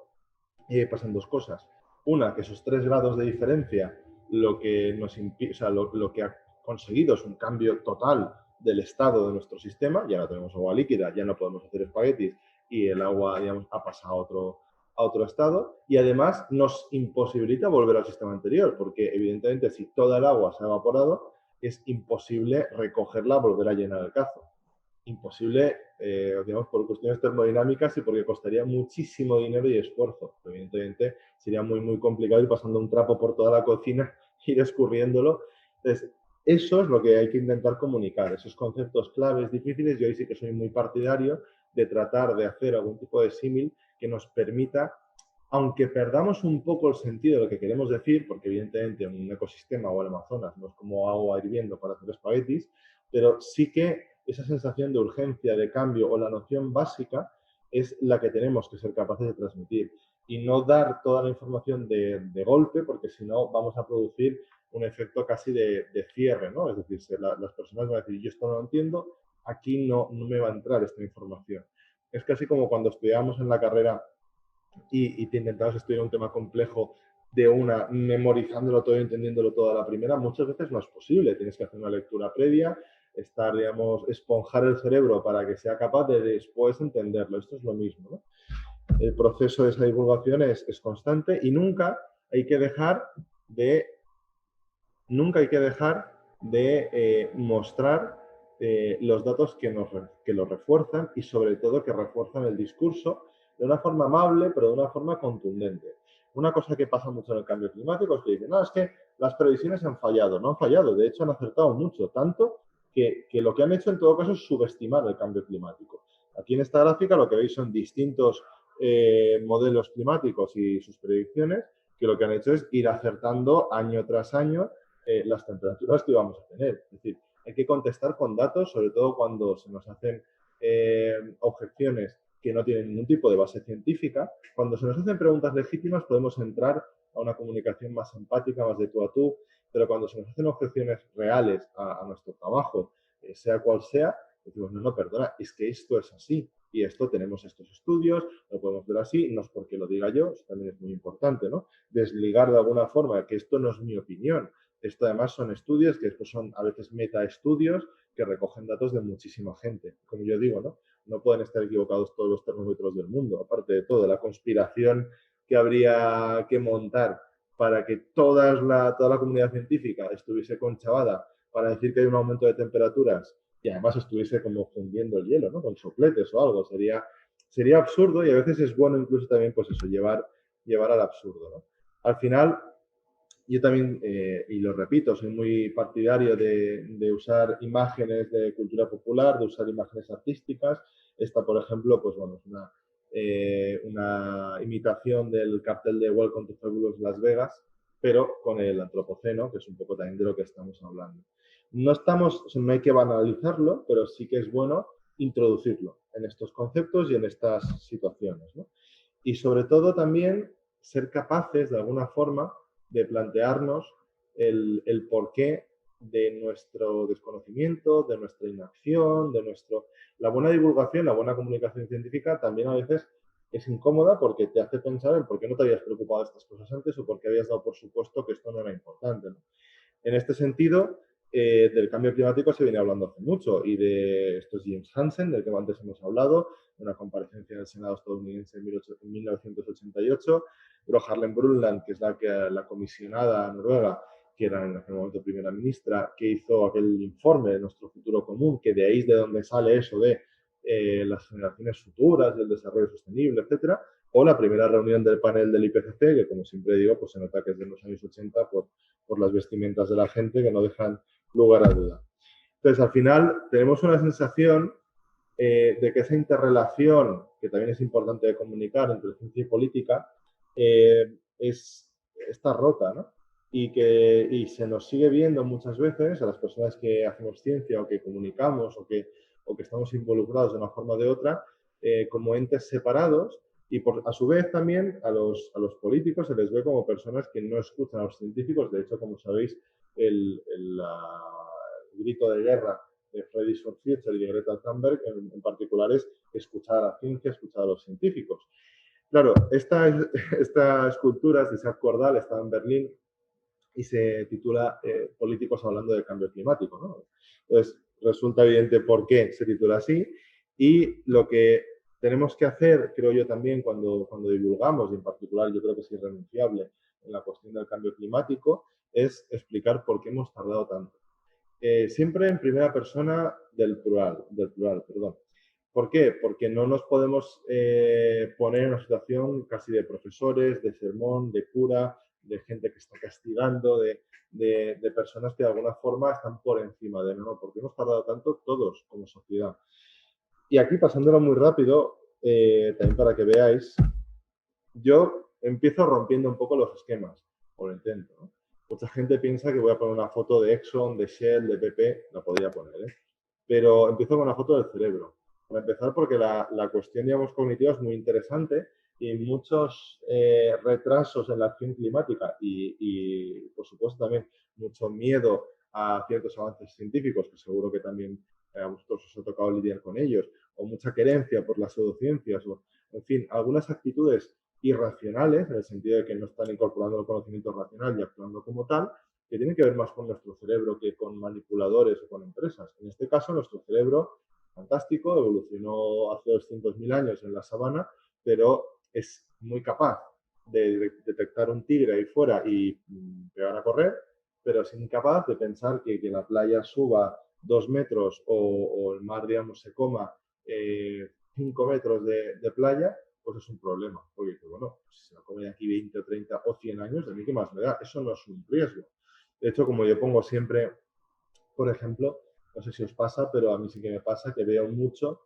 Y pasan dos cosas. Una, que esos 3 grados de diferencia lo que lo que ha conseguido es un cambio total del estado de nuestro sistema. Ya no tenemos agua líquida, ya no podemos hacer espaguetis y el agua, digamos, ha pasado a otro estado, y además nos imposibilita volver al sistema anterior, porque evidentemente si toda el agua se ha evaporado, es imposible recogerla, volver a llenar el cazo. Imposible, digamos, por cuestiones termodinámicas y porque costaría muchísimo dinero y esfuerzo. Evidentemente sería muy complicado ir pasando un trapo por toda la cocina, ir escurriéndolo. Entonces, eso es lo que hay que intentar comunicar, esos conceptos claves difíciles. Yo ahí sí que soy muy partidario de tratar de hacer algún tipo de símil que nos permita, aunque perdamos un poco el sentido de lo que queremos decir, porque evidentemente un ecosistema o el Amazonas no es como agua hirviendo para hacer espaguetis, pero sí que esa sensación de urgencia, de cambio o la noción básica es la que tenemos que ser capaces de transmitir y no dar toda la información de golpe, porque si no vamos a producir un efecto casi de cierre, ¿no? Es decir, las personas van a decir, yo esto no lo entiendo, aquí no me va a entrar esta información. Es casi como cuando estudiábamos en la carrera y te intentabas estudiar un tema complejo de una, memorizándolo todo y entendiéndolo todo a la primera. Muchas veces no es posible, tienes que hacer una lectura previa, estar, digamos, esponjar el cerebro para que sea capaz de después entenderlo. Esto es lo mismo, ¿no? El proceso de esa divulgación es constante y hay que dejar de nunca hay que dejar de mostrar los datos que lo refuerzan y sobre todo que refuerzan el discurso de una forma amable pero de una forma contundente. Una cosa que pasa mucho en el cambio climático es que dicen, no, es que las previsiones han fallado. No han fallado, de hecho han acertado mucho, tanto que lo que han hecho en todo caso es subestimar el cambio climático. Aquí en esta gráfica lo que veis son distintos modelos climáticos y sus predicciones que lo que han hecho es ir acertando año tras año las temperaturas que vamos a tener. Es decir, hay que contestar con datos, sobre todo cuando se nos hacen objeciones que no tienen ningún tipo de base científica. Cuando se nos hacen preguntas legítimas podemos entrar a una comunicación más empática, más de tú a tú, pero cuando se nos hacen objeciones reales a nuestro trabajo, sea cual sea, decimos, no, perdona, es que esto es así y esto tenemos estos estudios, lo podemos ver así, no es porque lo diga yo, eso también es muy importante, ¿no? Desligar de alguna forma que esto no es mi opinión. Esto además son estudios que después son a veces metaestudios que recogen datos de muchísima gente. Como yo digo, ¿no? No pueden estar equivocados todos los termómetros del mundo. Aparte de todo, la conspiración que habría que montar para que toda la comunidad científica estuviese conchavada para decir que hay un aumento de temperaturas y además estuviese como fundiendo el hielo, ¿no? Con sopletes o algo. Sería absurdo y a veces es bueno incluso también, pues eso, llevar al absurdo, ¿no? Al final, yo también, y lo repito, soy muy partidario de usar imágenes de cultura popular, de usar imágenes artísticas. Esta, por ejemplo, pues bueno, es una imitación del cartel de Welcome to Fabulous Las Vegas, pero con el antropoceno, que es un poco también de lo que estamos hablando. No hay que banalizarlo, pero sí que es bueno introducirlo en estos conceptos y en estas situaciones, ¿no? Y sobre todo también ser capaces, de alguna forma, de plantearnos el porqué de nuestro desconocimiento, de nuestra inacción, La buena divulgación, la buena comunicación científica también a veces es incómoda porque te hace pensar en por qué no te habías preocupado de estas cosas antes o por qué habías dado por supuesto que esto no era importante, ¿no? En este sentido, del cambio climático se viene hablando hace mucho y de esto es James Hansen, del que antes hemos hablado, de una comparecencia en el Senado estadounidense en 1988, Gro Harlem Brundtland, que es la comisionada noruega, que era en aquel momento primera ministra, que hizo aquel informe de nuestro futuro común, que de ahí es de donde sale eso de las generaciones futuras, del desarrollo sostenible, etcétera, o la primera reunión del panel del IPCC, que como siempre digo, pues se nota que es de los años 80 por las vestimentas de la gente que no dejan lugar a duda. Entonces, al final, tenemos una sensación de que esa interrelación, que también es importante de comunicar entre ciencia y política, está rota, ¿no? Y se nos sigue viendo muchas veces a las personas que hacemos ciencia o que comunicamos o que estamos involucrados de una forma o de otra como entes separados y a su vez también a los políticos se les ve como personas que no escuchan a los científicos. De hecho, como sabéis, el grito de guerra de Fridays for Future y de Greta Thunberg en particular es escuchar a la ciencia, escuchar a los científicos. Claro, esta escultura de Isaac Cordal estaba en Berlín y se titula Políticos hablando del cambio climático, ¿no? Entonces, resulta evidente por qué se titula así y lo que tenemos que hacer, creo yo también, cuando divulgamos, y en particular yo creo que es irrenunciable en la cuestión del cambio climático, es explicar por qué hemos tardado tanto. Siempre en primera persona del plural, perdón. ¿Por qué? Porque no nos podemos poner en una situación casi de profesores, de sermón, de cura, de gente que está castigando, de personas que de alguna forma están por encima de no, porque hemos tardado tanto todos como sociedad. Y aquí, pasándolo muy rápido, también para que veáis, yo empiezo rompiendo un poco los esquemas, o lo intento, ¿no? Mucha gente piensa que voy a poner una foto de Exxon, de Shell, de BP, la podría poner, ¿eh? Pero empiezo con una foto del cerebro. Para empezar, porque la cuestión, digamos, cognitiva es muy interesante y muchos retrasos en la acción climática y, por supuesto, también mucho miedo a ciertos avances científicos, que seguro que también a vosotros os ha tocado lidiar con ellos, o mucha querencia por las pseudociencias, o, en fin, algunas actitudes irracionales, en el sentido de que no están incorporando el conocimiento racional y actuando como tal, que tienen que ver más con nuestro cerebro que con manipuladores o con empresas. En este caso, nuestro cerebro, fantástico, evolucionó hace 200.000 años en la sabana, pero es muy capaz de detectar un tigre ahí fuera y pegar a correr, pero es incapaz de pensar que la playa suba 2 metros o el mar, digamos, se coma 5 metros de playa, pues es un problema. Porque dice, bueno, si se la come de aquí 20 o 30 o 100 años, ¿de mí qué más me da? Eso no es un riesgo. De hecho, como yo pongo siempre, por ejemplo, no sé si os pasa, pero a mí sí que me pasa que veo mucho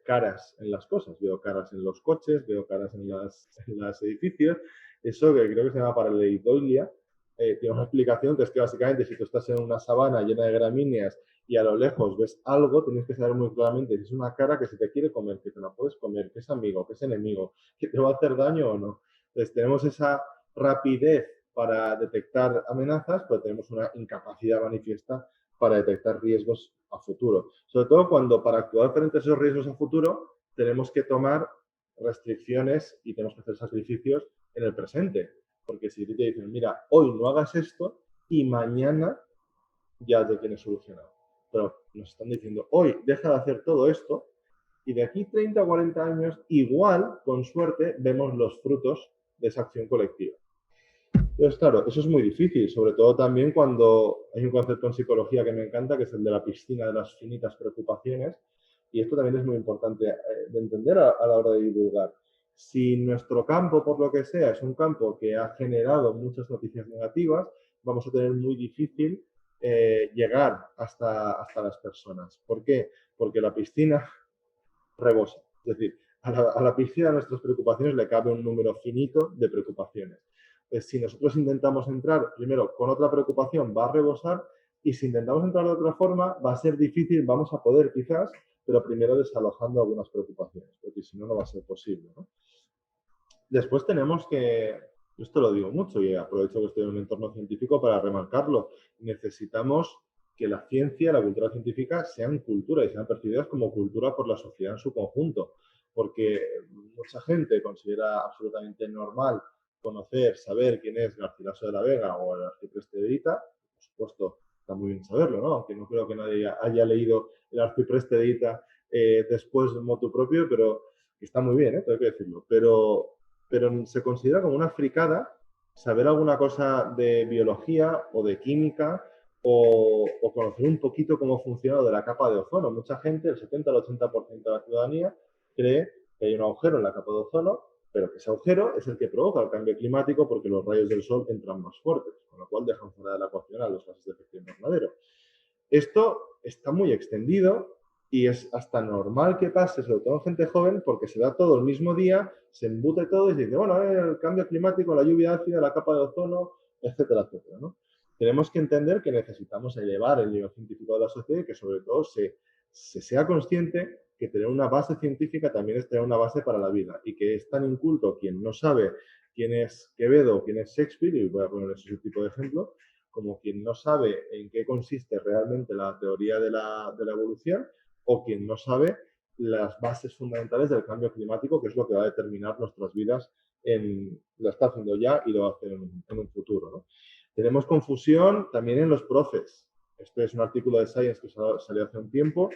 caras en las cosas. Veo caras en los coches, veo caras en los edificios. Eso que creo que se llama pareidolia, tiene una explicación que es que básicamente si tú estás en una sabana llena de gramíneas y a lo lejos ves algo, tienes que saber muy claramente si es una cara que se te quiere comer, que te la puedes comer, que es amigo, que es enemigo, que te va a hacer daño o no. Entonces tenemos esa rapidez para detectar amenazas, pero tenemos una incapacidad manifiesta para detectar riesgos a futuro. Sobre todo cuando para actuar frente a esos riesgos a futuro tenemos que tomar restricciones y tenemos que hacer sacrificios en el presente. Porque si te dicen, mira, hoy no hagas esto y mañana ya te tienes solucionado. Pero nos están diciendo, hoy deja de hacer todo esto y de aquí 30 o 40 años, igual, con suerte, vemos los frutos de esa acción colectiva. Entonces, claro, eso es muy difícil, sobre todo también cuando hay un concepto en psicología que me encanta, que es el de la piscina de las finitas preocupaciones, y esto también es muy importante de entender a la hora de divulgar. Si nuestro campo, por lo que sea, es un campo que ha generado muchas noticias negativas, vamos a tener muy difícil llegar hasta las personas. ¿Por qué? Porque la piscina rebosa. Es decir, a la piscina de nuestras preocupaciones le cabe un número finito de preocupaciones. Pues si nosotros intentamos entrar primero con otra preocupación, va a rebosar, y si intentamos entrar de otra forma, va a ser difícil, vamos a poder quizás, pero primero desalojando algunas preocupaciones, porque si no, no va a ser posible, ¿no? Después tenemos que, esto lo digo mucho y aprovecho que estoy en un entorno científico para remarcarlo, necesitamos que la ciencia, la cultura científica sean cultura y sean percibidas como cultura por la sociedad en su conjunto, porque mucha gente considera absolutamente normal conocer, saber quién es Garcilaso de la Vega o el arcipreste de Ita. Por supuesto, está muy bien saberlo, ¿no? Aunque no creo que nadie haya leído el arcipreste de Ita después de motu propio, pero está muy bien, tengo que decirlo, pero se considera como una fricada saber alguna cosa de biología o de química o conocer un poquito cómo funciona lo de la capa de ozono. Mucha gente, el 70 al 80% de la ciudadanía, cree que hay un agujero en la capa de ozono, pero que ese agujero es el que provoca el cambio climático porque los rayos del sol entran más fuertes, con lo cual dejan fuera de la ecuación a los gases de efecto invernadero. Esto está muy extendido y es hasta normal que pase, sobre todo en gente joven, porque se da todo el mismo día, se embute todo y se dice, bueno, el cambio climático, la lluvia ácida, la capa de ozono, etcétera, etcétera, ¿no? Tenemos que entender que necesitamos elevar el nivel científico de la sociedad y que sobre todo se sea consciente que tener una base científica también es tener una base para la vida y que es tan inculto quien no sabe quién es Quevedo, quién es Shakespeare, y voy a poner ese tipo de ejemplo, como quien no sabe en qué consiste realmente la teoría de la evolución o quien no sabe las bases fundamentales del cambio climático, que es lo que va a determinar nuestras vidas, lo está haciendo ya y lo va a hacer en un futuro, ¿no? Tenemos confusión también en los profes. Este es un artículo de Science que salió hace un tiempo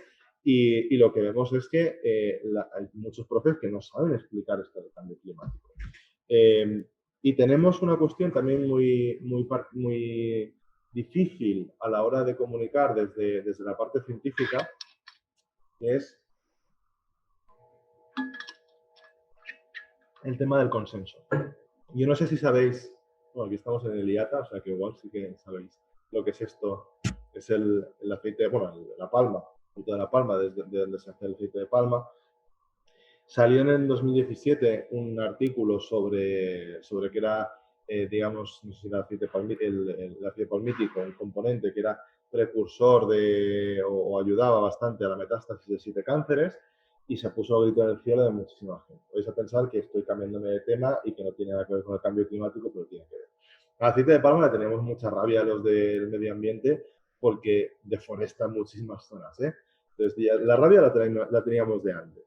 y lo que vemos es que hay muchos profes que no saben explicar esto del cambio climático. Y tenemos una cuestión también muy difícil a la hora de comunicar desde la parte científica, que es el tema del consenso. Yo no sé si sabéis, bueno, aquí estamos en el IATA, o sea que igual sí que sabéis lo que es esto. Es el aceite, bueno, la palma, el fruto de la palma, de donde se hace el aceite de palma. Salió en el 2017 un artículo sobre que era, digamos, no sé si era el aceite palmítico, un componente que era precursor o ayudaba bastante a la metástasis de 7 cánceres, y se puso a grito en el cielo de muchísima gente. Vais a pensar que estoy cambiándome de tema y que no tiene nada que ver con el cambio climático, pero tiene que ver. Al aceite de palma le tenemos mucha rabia a los del medio ambiente porque deforesta muchísimas zonas, ¿eh? Entonces, ya, la rabia la teníamos de antes.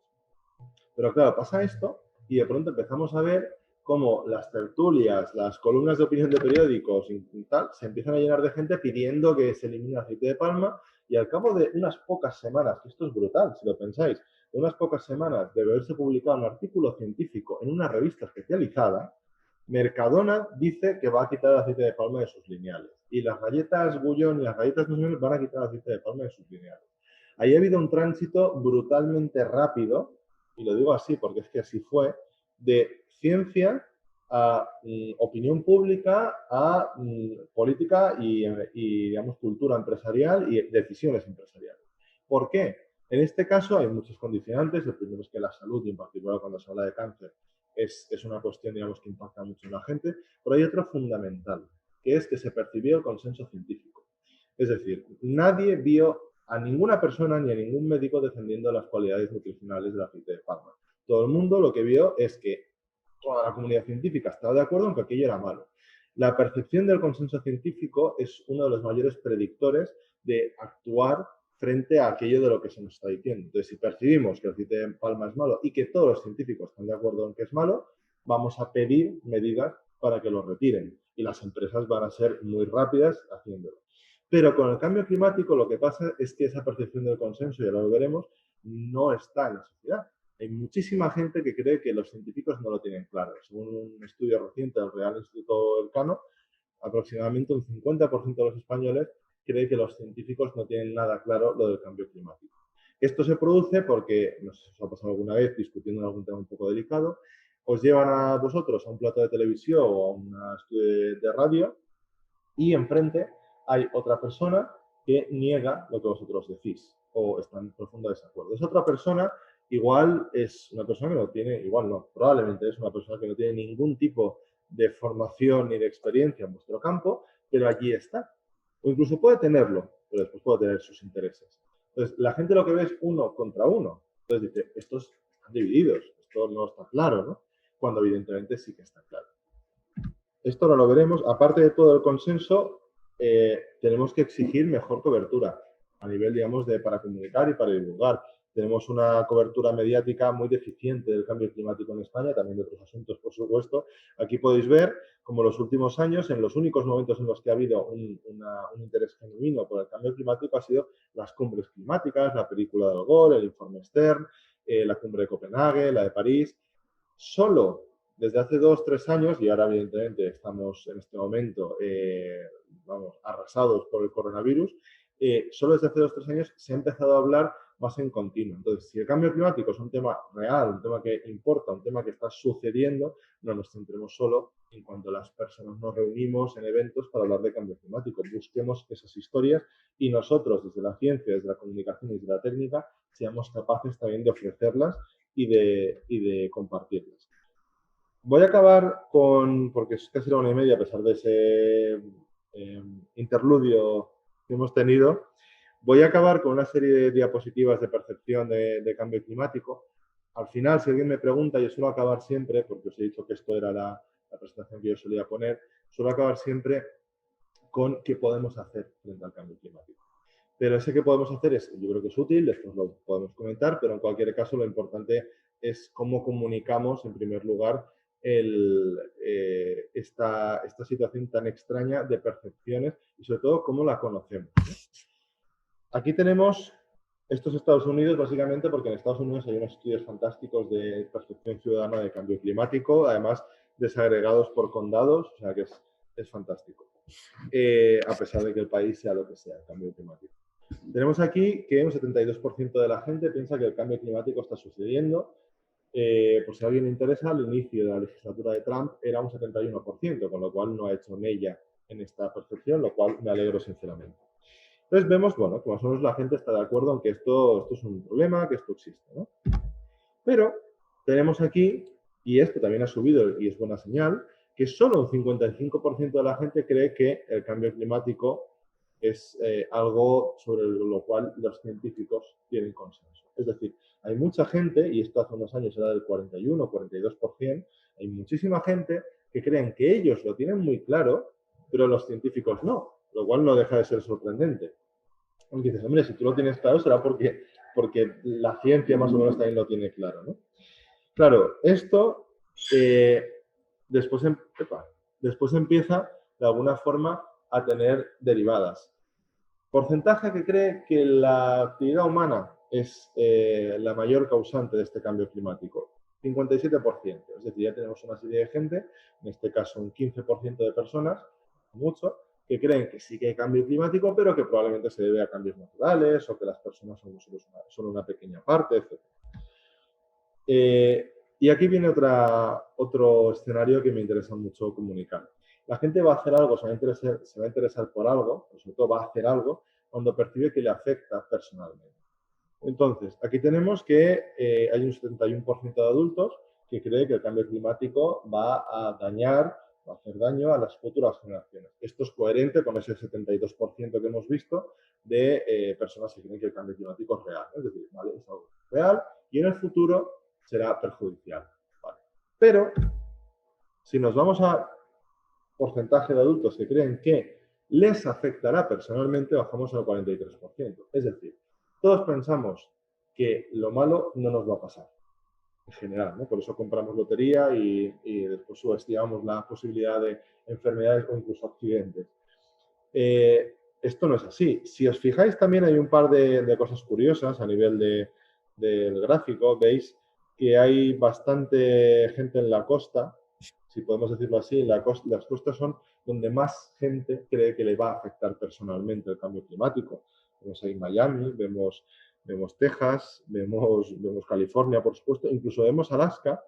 Pero claro, pasa esto y de pronto empezamos a ver cómo las tertulias, las columnas de opinión de periódicos y tal, se empiezan a llenar de gente pidiendo que se elimine el aceite de palma, y al cabo de unas pocas semanas, que esto es brutal si lo pensáis, de unas pocas semanas de haberse publicado un artículo científico en una revista especializada, Mercadona dice que va a quitar el aceite de palma de sus lineales. Y las galletas Gullón y las galletas no van a quitar el aceite de palma de sus lineales. Ahí ha habido un tránsito brutalmente rápido, y lo digo así porque es que así fue, de ciencia a opinión pública, a política y, digamos, cultura empresarial y decisiones empresariales. ¿Por qué? En este caso hay muchos condicionantes. El primero es que la salud, y en particular cuando se habla de cáncer, es una cuestión, digamos, que impacta mucho en la gente, pero hay otro fundamental, que es que se percibió el consenso científico. Es decir, nadie vio a ninguna persona ni a ningún médico defendiendo las cualidades nutricionales del aceite de palma. Todo el mundo lo que vio es que toda la comunidad científica estaba de acuerdo en que aquello era malo. La percepción del consenso científico es uno de los mayores predictores de actuar frente a aquello de lo que se nos está diciendo. Entonces, si percibimos que el aceite de palma es malo y que todos los científicos están de acuerdo en que es malo, vamos a pedir medidas para que lo retiren. Y las empresas van a ser muy rápidas haciéndolo. Pero con el cambio climático lo que pasa es que esa percepción del consenso, ya lo veremos, no está en la sociedad. Hay muchísima gente que cree que los científicos no lo tienen claro. Según un estudio reciente del Real Instituto Elcano, aproximadamente un 50% de los españoles cree que los científicos no tienen nada claro lo del cambio climático. Esto se produce porque, no sé si os ha pasado alguna vez discutiendo algún tema un poco delicado, os llevan a vosotros a un plato de televisión o a un estudio de radio y enfrente hay otra persona que niega lo que vosotros decís o está en profundo desacuerdo. Esa otra persona igual es una persona que no tiene, igual no, probablemente es una persona que no tiene ningún tipo de formación ni de experiencia en vuestro campo, pero allí está. O incluso puede tenerlo, pero después puede tener sus intereses. Entonces, la gente lo que ve es uno contra uno. Entonces dice, estos están divididos, esto no está claro, ¿no? Cuando evidentemente sí que está claro. Esto no lo veremos. Aparte de todo el consenso, tenemos que exigir mejor cobertura a nivel, digamos, para comunicar y para divulgar. Tenemos una cobertura mediática muy deficiente del cambio climático en España, también de otros asuntos, por supuesto. Aquí podéis ver como los últimos años, en los únicos momentos en los que ha habido un interés genuino por el cambio climático, ha sido las cumbres climáticas, la película del Gore, el informe Stern, la cumbre de Copenhague, la de París. Solo desde hace 2 o 3 años, y ahora evidentemente estamos en este momento arrasados por el coronavirus, solo desde hace 2 o 3 años se ha empezado a hablar más en continuo. Entonces, si el cambio climático es un tema real, un tema que importa, un tema que está sucediendo, no nos centremos solo en cuanto las personas nos reunimos en eventos para hablar de cambio climático. Busquemos esas historias y nosotros, desde la ciencia, desde la comunicación y desde la técnica, seamos capaces también de ofrecerlas y de compartirlas. Voy a acabar porque es casi la 1:30 a pesar de ese interludio que hemos tenido. Voy a acabar con una serie de diapositivas de percepción de cambio climático. Al final, si alguien me pregunta, yo suelo acabar siempre, porque os he dicho que esto era la presentación que yo solía poner, suelo acabar siempre con qué podemos hacer frente al cambio climático. Pero ese que podemos hacer yo creo que es útil, después lo podemos comentar, pero en cualquier caso lo importante es cómo comunicamos, en primer lugar, esta situación tan extraña de percepciones y sobre todo cómo la conocemos, ¿no? Aquí tenemos estos Estados Unidos, básicamente porque en Estados Unidos hay unos estudios fantásticos de percepción ciudadana de cambio climático, además desagregados por condados, o sea que es fantástico, a pesar de que el país sea lo que sea, el cambio climático. Tenemos aquí que un 72% de la gente piensa que el cambio climático está sucediendo. Por si a alguien le interesa, al inicio de la legislatura de Trump era un 71%, con lo cual no ha hecho mella en esta percepción, lo cual me alegro sinceramente. Entonces vemos, bueno, que más o menos la gente está de acuerdo en que esto es un problema, que esto existe, ¿no? Pero tenemos aquí, y esto también ha subido y es buena señal, que solo un 55% de la gente cree que el cambio climático es algo sobre lo cual los científicos tienen consenso. Es decir, hay mucha gente, y esto hace unos años era del 41 o 42%, hay muchísima gente que creen que ellos lo tienen muy claro, pero los científicos no, lo cual no deja de ser sorprendente. Y dices, hombre, si tú lo tienes claro será porque la ciencia más o menos también lo tiene claro, ¿no? Claro, esto después empieza de alguna forma a tener derivadas. Porcentaje que cree que la actividad humana es la mayor causante de este cambio climático. 57%. Es decir, ya tenemos una serie de gente, en este caso un 15% de personas, mucho, que creen que sí que hay cambio climático, pero que probablemente se debe a cambios naturales o que las personas somos solo una pequeña parte, etc. Y aquí viene otro escenario que me interesa mucho comunicar. La gente va a hacer algo, se va a interesar por algo, o sobre todo va a hacer algo, cuando percibe que le afecta personalmente. Entonces, aquí tenemos que hay un 71% de adultos que cree que el cambio climático va a hacer daño a las futuras generaciones. Esto es coherente con ese 72% que hemos visto de personas que creen que el cambio climático es real. Es decir, ¿vale? Es algo real y en el futuro será perjudicial. ¿Vale? Pero, si nos vamos a porcentaje de adultos que creen que les afectará personalmente, bajamos al 43%. Es decir, todos pensamos que lo malo no nos va a pasar, en general, ¿no? Por eso compramos lotería y después subestimamos la posibilidad de enfermedades o incluso accidentes. Esto no es así. Si os fijáis, también hay un par de cosas curiosas a nivel del gráfico. Veis que hay bastante gente en la costa, si podemos decirlo así, las costas son donde más gente cree que le va a afectar personalmente el cambio climático. Vemos ahí Miami, vemos Texas, vemos California, por supuesto, incluso vemos Alaska,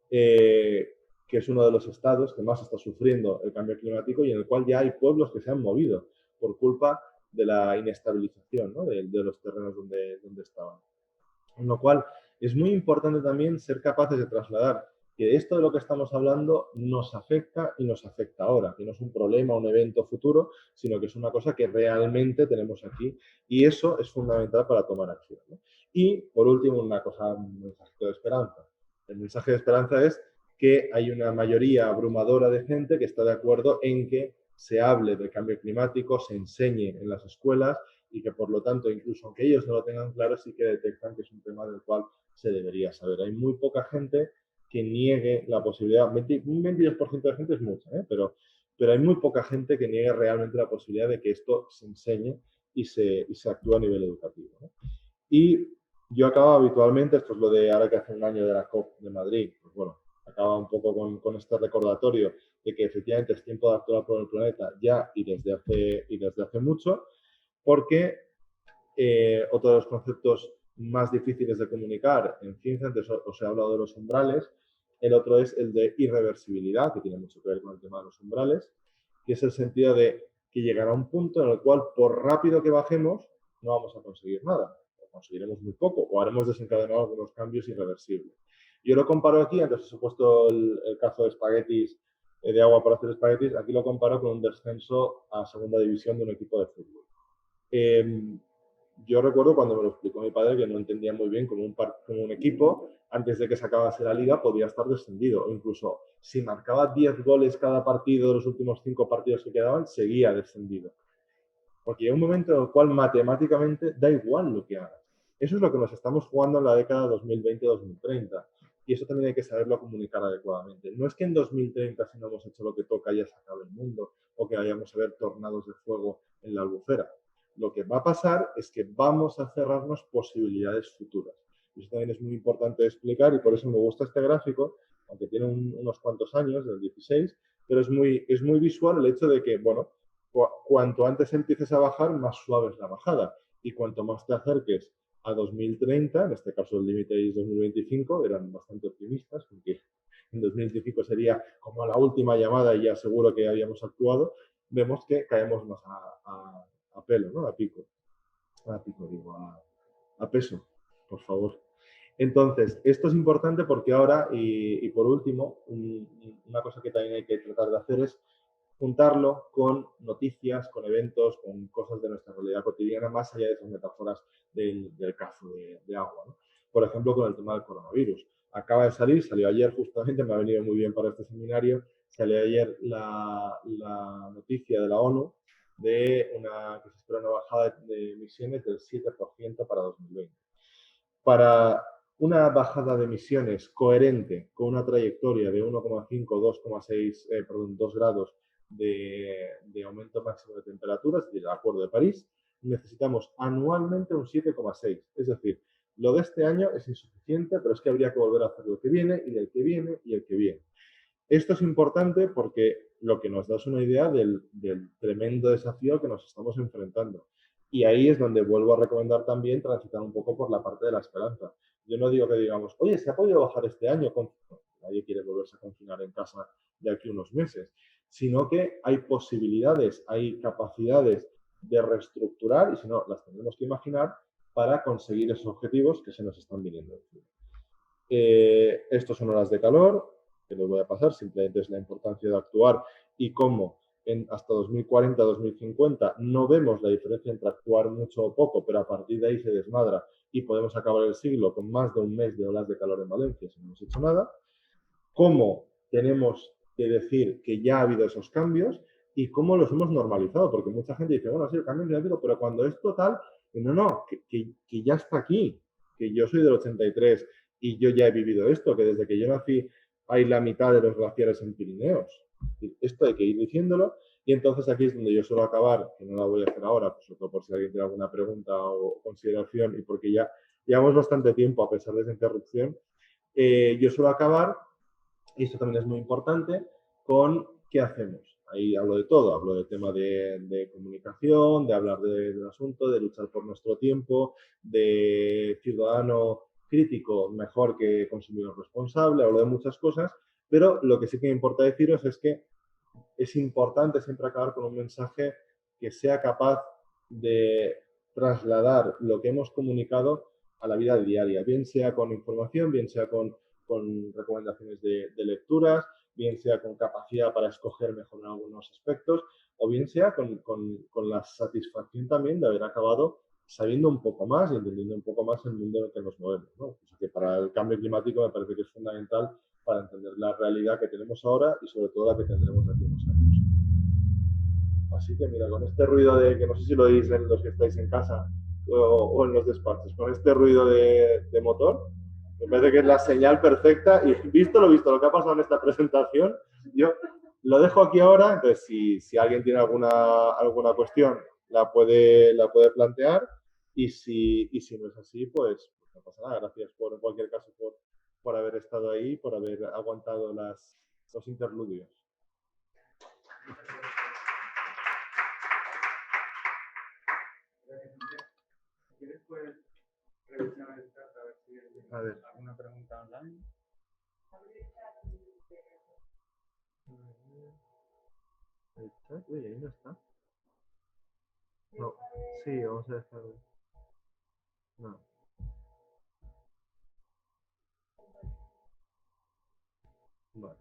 que es uno de los estados que más está sufriendo el cambio climático y en el cual ya hay pueblos que se han movido por culpa de la inestabilización, ¿no? de los terrenos donde estaban. Con lo cual, es muy importante también ser capaces de trasladar que esto de lo que estamos hablando nos afecta y nos afecta ahora, que no es un problema, un evento futuro, sino que es una cosa que realmente tenemos aquí y eso es fundamental para tomar acción, ¿no? Y, por último, un mensaje de esperanza. El mensaje de esperanza es que hay una mayoría abrumadora de gente que está de acuerdo en que se hable del cambio climático, se enseñe en las escuelas y que por lo tanto, incluso aunque ellos no lo tengan claro, sí que detectan que es un tema del cual se debería saber. Hay muy poca gente que niegue la posibilidad, un 22% de gente es mucha, pero hay muy poca gente que niegue realmente la posibilidad de que esto se enseñe y se actúe a nivel educativo, ¿no? Y yo acabo habitualmente, esto es lo de ahora que hace un año de la COP de Madrid, pues bueno, acaba un poco con este recordatorio de que efectivamente es tiempo de actuar por el planeta ya y desde hace mucho, porque otro de los conceptos más difíciles de comunicar en ciencia, antes os he hablado de los umbrales, el otro es el de irreversibilidad, que tiene mucho que ver con el tema de los umbrales, que es el sentido de que llegará un punto en el cual, por rápido que bajemos, no vamos a conseguir nada, o conseguiremos muy poco, o haremos desencadenar algunos cambios irreversibles. Yo lo comparo aquí, antes os he puesto el caso de espaguetis, de agua para hacer espaguetis, aquí lo comparo con un descenso a segunda división de un equipo de fútbol. Yo recuerdo cuando me lo explicó mi padre que no entendía muy bien cómo un equipo, antes de que se acabase la liga, podía estar descendido. O incluso si marcaba 10 goles cada partido de los últimos 5 partidos que quedaban, seguía descendido. Porque hay un momento en el cual matemáticamente da igual lo que hagas. Eso es lo que nos estamos jugando en la década 2020-2030. y eso también hay que saberlo comunicar adecuadamente. No es que en 2030, si no hemos hecho lo que toca, ya se acabe el mundo o que vayamos a ver tornados de fuego en la Albufera. Lo que va a pasar es que vamos a cerrarnos posibilidades futuras. Y eso también es muy importante de explicar y por eso me gusta este gráfico, aunque tiene unos cuantos años, del 16, pero es muy visual el hecho de que, bueno, cuanto antes empieces a bajar, más suave es la bajada. Y cuanto más te acerques a 2030, en este caso el límite es 2025, eran bastante optimistas, porque en 2025 sería como la última llamada y ya seguro que habíamos actuado, vemos que caemos más a pelo, ¿no? A pico. A pico, digo, a peso, por favor. Entonces, esto es importante porque ahora, y por último, una cosa que también hay que tratar de hacer es juntarlo con noticias, con eventos, con cosas de nuestra realidad cotidiana, más allá de esas metáforas del cazo de agua, ¿no? Por ejemplo, con el tema del coronavirus. Acaba de salir, salió ayer justamente, me ha venido muy bien para este seminario, salió ayer la noticia de la ONU de que se espera una bajada de emisiones del 7% para 2020. Para una bajada de emisiones coherente con una trayectoria de 1,5, 2,6, 2 grados de aumento máximo de temperaturas, del Acuerdo de París, necesitamos anualmente un 7,6. Es decir, lo de este año es insuficiente, pero es que habría que volver a hacer lo que viene y el que viene y el que viene. Esto es importante porque lo que nos da es una idea del tremendo desafío que nos estamos enfrentando. Y ahí es donde vuelvo a recomendar también transitar un poco por la parte de la esperanza. Yo no digo que digamos, oye, se ha podido bajar este año, nadie quiere volverse a confinar en casa de aquí a unos meses, sino que hay posibilidades, hay capacidades de reestructurar, y si no, las tendremos que imaginar para conseguir esos objetivos que se nos están viniendo encima. Estos son horas de calor, que los voy a pasar, simplemente es la importancia de actuar y cómo hasta 2040-2050 no vemos la diferencia entre actuar mucho o poco, pero a partir de ahí se desmadra y podemos acabar el siglo con más de un mes de olas de calor en Valencia si no hemos hecho nada. Cómo tenemos que decir que ya ha habido esos cambios y cómo los hemos normalizado, porque mucha gente dice, bueno, sí, el cambio climático, pero cuando es total, no, que ya está aquí, que yo soy del 83 y yo ya he vivido esto, que desde que yo nací hay la mitad de los glaciares en Pirineos. Esto hay que ir diciéndolo y entonces aquí es donde yo suelo acabar, que no la voy a hacer ahora, pues sobre todo por si alguien tiene alguna pregunta o consideración y porque ya llevamos bastante tiempo a pesar de esa interrupción, yo suelo acabar, y esto también es muy importante, con qué hacemos. Ahí hablo de todo, hablo del tema de comunicación, de hablar del asunto, de luchar por nuestro tiempo, de ciudadano crítico mejor que consumidor responsable, hablo de muchas cosas, pero lo que sí que me importa deciros es que es importante siempre acabar con un mensaje que sea capaz de trasladar lo que hemos comunicado a la vida diaria, bien sea con información, bien sea con recomendaciones de lecturas, bien sea con capacidad para escoger mejor en algunos aspectos, o bien sea con la satisfacción también de haber acabado sabiendo un poco más y entendiendo un poco más el mundo en el que nos movemos, ¿no? O sea que para el cambio climático me parece que es fundamental para entender la realidad que tenemos ahora y sobre todo la que tendremos dentro de unos años. Así que mira, con este ruido de, que no sé si lo oís en los que estáis en casa o en los despachos, con este ruido de motor, me parece que es la señal perfecta y visto lo que ha pasado en esta presentación, yo lo dejo aquí ahora, entonces si alguien tiene alguna cuestión la puede plantear y si no es así, pues no pasa nada. Gracias en cualquier caso por haber estado ahí, por haber aguantado los interludios. ¿Quieres puedes revisar el chat a ver si hay alguna pregunta online? ¿El chat? Uy, ahí no está. No, sí, vamos a dejarlo. No. Vale.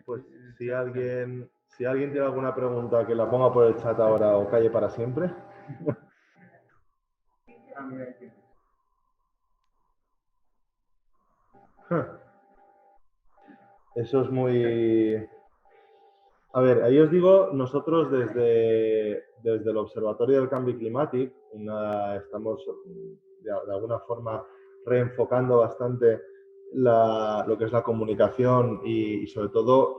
Pues si alguien tiene alguna pregunta, que la ponga por el chat ahora o calle para siempre. Eso es muy... A ver, ahí os digo, nosotros desde el Observatorio del Cambio Climático estamos de alguna forma reenfocando bastante lo que es la comunicación y sobre todo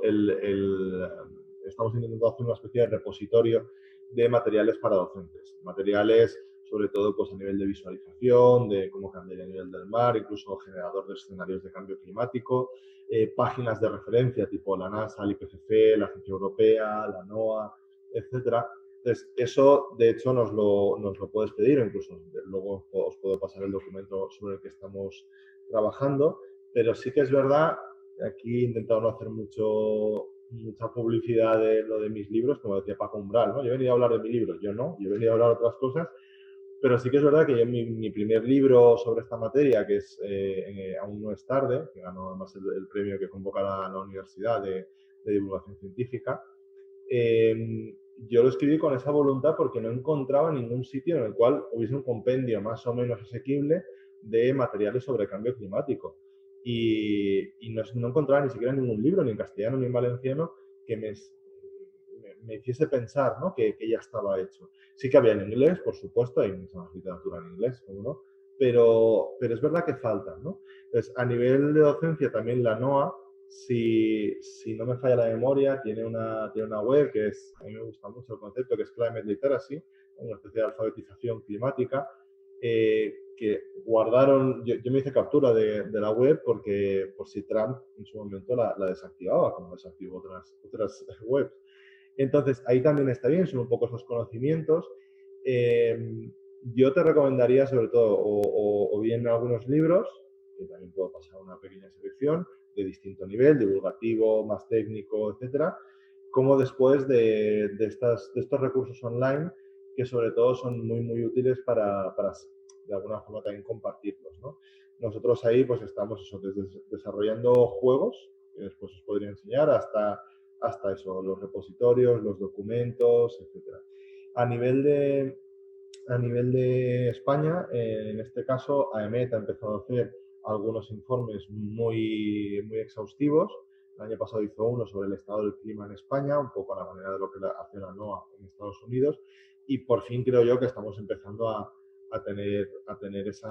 estamos intentando hacer una especie de repositorio de materiales para docentes. Materiales sobre todo pues, a nivel de visualización, de cómo cambiar el nivel del mar, incluso generador de escenarios de cambio climático, páginas de referencia tipo la NASA, el IPCC, la Agencia Europea, la NOAA, etcétera. Entonces, eso de hecho nos lo puedes pedir, incluso luego os puedo pasar el documento sobre el que estamos trabajando, pero sí que es verdad, aquí he intentado no hacer mucha publicidad de lo de mis libros, como decía Paco Umbral, ¿no? Yo he venido a hablar de mi libro, yo no, yo he venido a hablar de otras cosas, pero sí que es verdad que yo mi primer libro sobre esta materia, que es Aún no es tarde, que ganó además el premio que convoca la Universidad de Divulgación Científica, yo lo escribí con esa voluntad porque no encontraba ningún sitio en el cual hubiese un compendio más o menos asequible de materiales sobre cambio climático. Y no encontraba ni siquiera ningún libro, ni en castellano ni en valenciano, que me hiciese pensar, ¿no? que ya estaba hecho. Sí que había en inglés, por supuesto, hay mucha más literatura en inglés, ¿no? Pero es verdad que falta, ¿no? Entonces, a nivel de docencia, también la NOAA, si no me falla la memoria, tiene una web que es, a mí me gusta mucho el concepto, que es Climate Literacy, una especie de alfabetización climática, que guardaron, yo me hice captura de la web porque por si Trump en su momento la desactivaba, como desactivó otras webs. Entonces, ahí también está bien, son un poco esos conocimientos. Yo te recomendaría sobre todo o bien algunos libros, que también puedo pasar una pequeña selección, de distinto nivel, divulgativo, más técnico, etcétera, como después de estos recursos online que sobre todo son muy, muy útiles para de alguna forma también compartirlos, ¿no? Nosotros ahí pues estamos desde desarrollando juegos, que después os podría enseñar, hasta eso, los repositorios, los documentos, etcétera. A nivel de España, en este caso, AEMET ha empezado a hacer algunos informes muy, muy exhaustivos. El año pasado hizo uno sobre el estado del clima en España, un poco a la manera de lo que hace la NOAA en Estados Unidos. Y por fin creo yo que estamos empezando a tener ese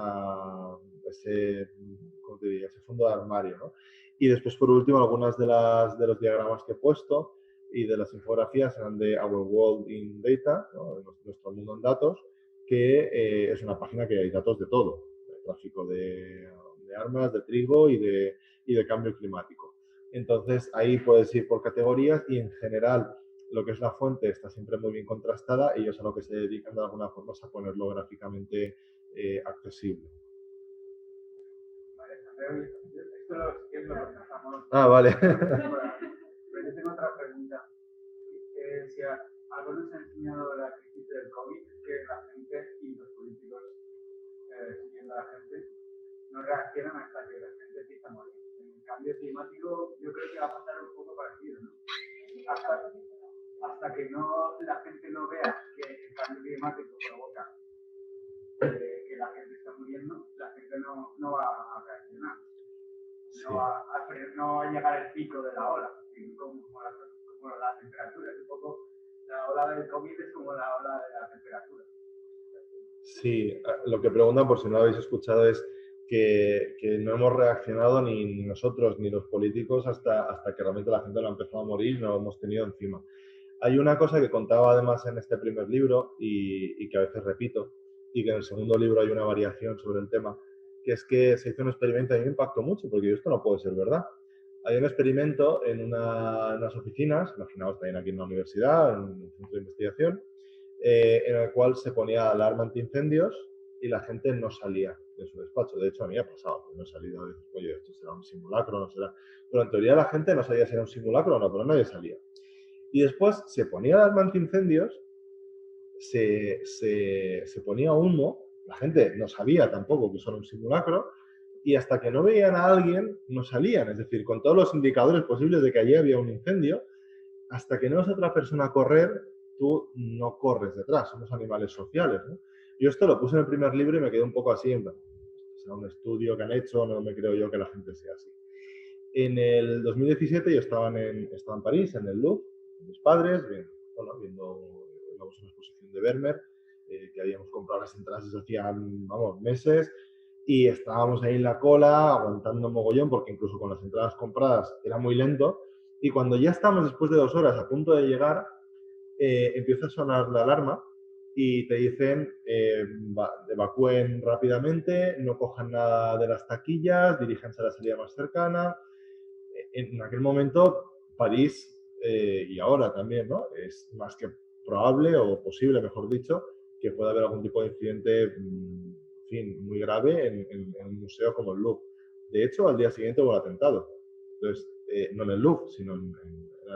fondo de armario, ¿no? Y después, por último, algunas de los diagramas que he puesto y de las infografías eran de Our World in Data, ¿no? Nuestro mundo en datos, que es una página que hay datos de todo, de tráfico de armas, de trigo y de cambio climático. Entonces, ahí puedes ir por categorías y en general lo que es la fuente está siempre muy bien contrastada y ellos a lo que se dedican de alguna forma es a ponerlo gráficamente accesible. Vale, esto es lo que estamos... Ah, vale. Pero yo tengo otra pregunta. Si algo nos ha enseñado la crisis del COVID es que la gente y los políticos, siguiendo a la gente, no reaccionan hasta que la gente empieza a morir. En el cambio climático yo creo que va a pasar un poco parecido, ¿no? Hasta que la gente no vea que el cambio climático provoca que la gente está muriendo, la gente no va a reaccionar. Sí. No va a llegar el pico de la ola, como la temperatura. Es un poco, la ola del COVID es como la ola de la temperatura. Sí, lo que preguntan, por si no lo habéis escuchado, es que no hemos reaccionado ni nosotros ni los políticos hasta que realmente la gente no ha empezado a morir y no lo hemos tenido encima. Hay una cosa que contaba además en este primer libro y que a veces repito, y que en el segundo libro hay una variación sobre el tema, que es que se hizo un experimento y a mí me impactó mucho, porque esto no puede ser verdad. Hay un experimento en unas oficinas, imaginaos también aquí en la universidad, en un centro de investigación, en el cual se ponía alarma antiincendios y la gente no salía de su despacho. De hecho, a mí ha pasado, no he salido a decir, oye, esto será un simulacro, no será. Pero en teoría la gente no sabía si era un simulacro o no, pero nadie salía. Y después se ponía alarma antiincendios, se ponía humo, la gente no sabía tampoco que eso era un simulacro, y hasta que no veían a alguien, no salían. Es decir, con todos los indicadores posibles de que allí había un incendio, hasta que no ves a otra persona a correr, tú no corres detrás, somos animales sociales, ¿no? Yo esto lo puse en el primer libro y me quedé un poco así, en plan, será un estudio que han hecho, no me creo yo que la gente sea así. En el 2017 yo estaba en París, en el Louvre, con mis padres, viendo una exposición de Vermeer, que habíamos comprado las entradas desde hacía, meses, y estábamos ahí en la cola aguantando mogollón porque incluso con las entradas compradas era muy lento y cuando ya estamos después de 2 horas a punto de llegar, empieza a sonar la alarma y te dicen evacúen rápidamente, no cojan nada de las taquillas, diríjanse a la salida más cercana. En aquel momento, París, y ahora también, ¿no? Es más que probable o posible, mejor dicho, que pueda haber algún tipo de incidente, en fin, muy grave en un museo como el Louvre. De hecho, al día siguiente hubo un atentado. Entonces, no en el Louvre, sino en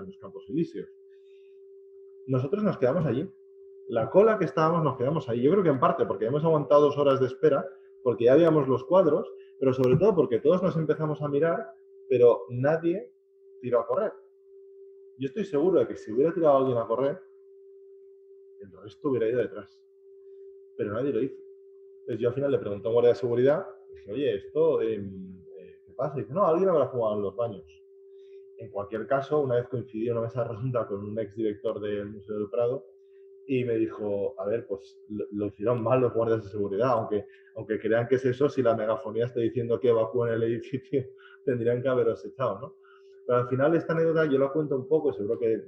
los Campos Elíseos. Nosotros nos quedamos allí. La cola que estábamos, nos quedamos ahí. Yo creo que en parte porque hemos aguantado 2 horas de espera, porque ya veíamos los cuadros, pero sobre todo porque todos nos empezamos a mirar, pero nadie tiró a correr. Yo estoy seguro de que si hubiera tirado a alguien a correr, el resto hubiera ido detrás. Pero nadie lo hizo. Entonces yo al final le pregunté a un guardia de seguridad, dije, oye, ¿esto qué pasa? Y dice, no, alguien habrá jugado en los baños. En cualquier caso, una vez coincidí en una mesa redonda con un exdirector del Museo del Prado y me dijo, a ver, pues lo hicieron mal los guardias de seguridad, aunque crean que es eso, si la megafonía está diciendo que evacúen el edificio, tendrían que haberos echado, ¿no? Pero al final esta anécdota yo la cuento un poco y seguro que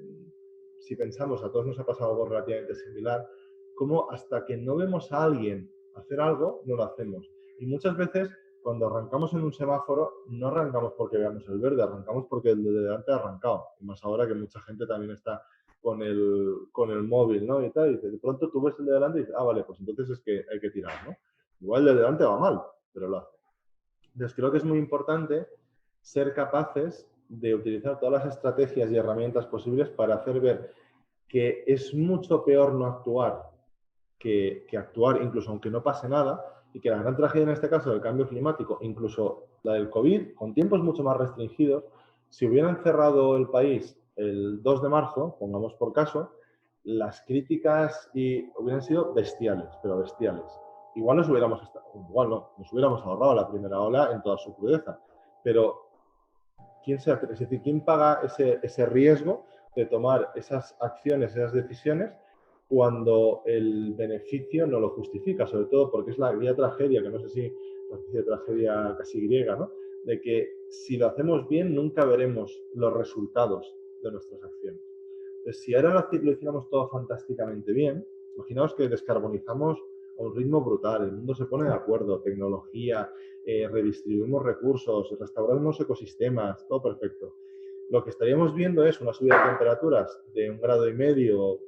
si pensamos, a todos nos ha pasado algo relativamente similar, como hasta que no vemos a alguien hacer algo, no lo hacemos. Y muchas veces cuando arrancamos en un semáforo, no arrancamos porque veamos el verde, arrancamos porque el de delante ha arrancado. Y más ahora que mucha gente también está con el móvil, ¿no? Y tal, y de pronto tú ves el de delante y dices, ah, vale, pues entonces es que hay que tirar, ¿no? Igual el de delante va mal, pero lo hace. Entonces creo que es muy importante ser capaces de utilizar todas las estrategias y herramientas posibles para hacer ver que es mucho peor no actuar que actuar, incluso aunque no pase nada, y que la gran tragedia en este caso del cambio climático, incluso la del COVID, con tiempos mucho más restringidos, si hubieran cerrado el país el 2 de marzo, pongamos por caso, las críticas hubieran sido bestiales, pero bestiales. Igual nos hubiéramos ahorrado la primera ola en toda su crudeza, pero es decir, ¿quién paga ese riesgo de tomar esas acciones, esas decisiones, cuando el beneficio no lo justifica? Sobre todo porque es la gran tragedia, que no sé si es una especie de tragedia casi griega, ¿no? De que si lo hacemos bien nunca veremos los resultados de nuestras acciones. Entonces, si ahora lo hiciéramos todo fantásticamente bien, imaginaos que descarbonizamos a un ritmo brutal, el mundo se pone de acuerdo, tecnología, redistribuimos recursos, restauramos ecosistemas, todo perfecto. Lo que estaríamos viendo es una subida de temperaturas de 1,5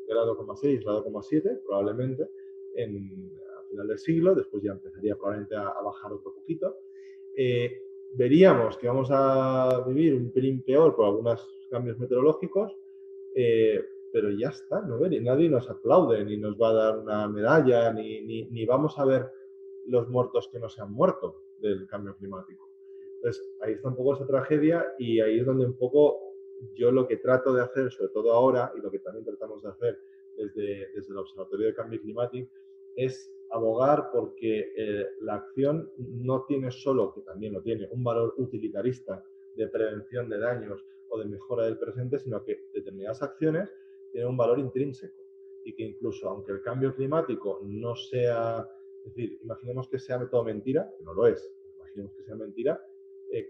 grados, grado 6, grado 7, probablemente, a final del siglo, después ya empezaría probablemente a bajar otro poquito. Veríamos que vamos a vivir un pelín peor por algunos cambios meteorológicos, pero ya está, nadie nos aplaude, ni nos va a dar una medalla, ni vamos a ver los muertos que no se han muerto del cambio climático. Entonces, ahí está un poco esa tragedia y ahí es donde un poco yo lo que trato de hacer, sobre todo ahora, y lo que también tratamos de hacer desde el Observatorio de Cambio Climático, es abogar porque la acción no tiene solo, que también lo tiene, un valor utilitarista de prevención de daños o de mejora del presente, sino que determinadas acciones tienen un valor intrínseco y que incluso aunque el cambio climático no sea, es decir, imaginemos que sea todo mentira, que no lo es, imaginemos que sea mentira,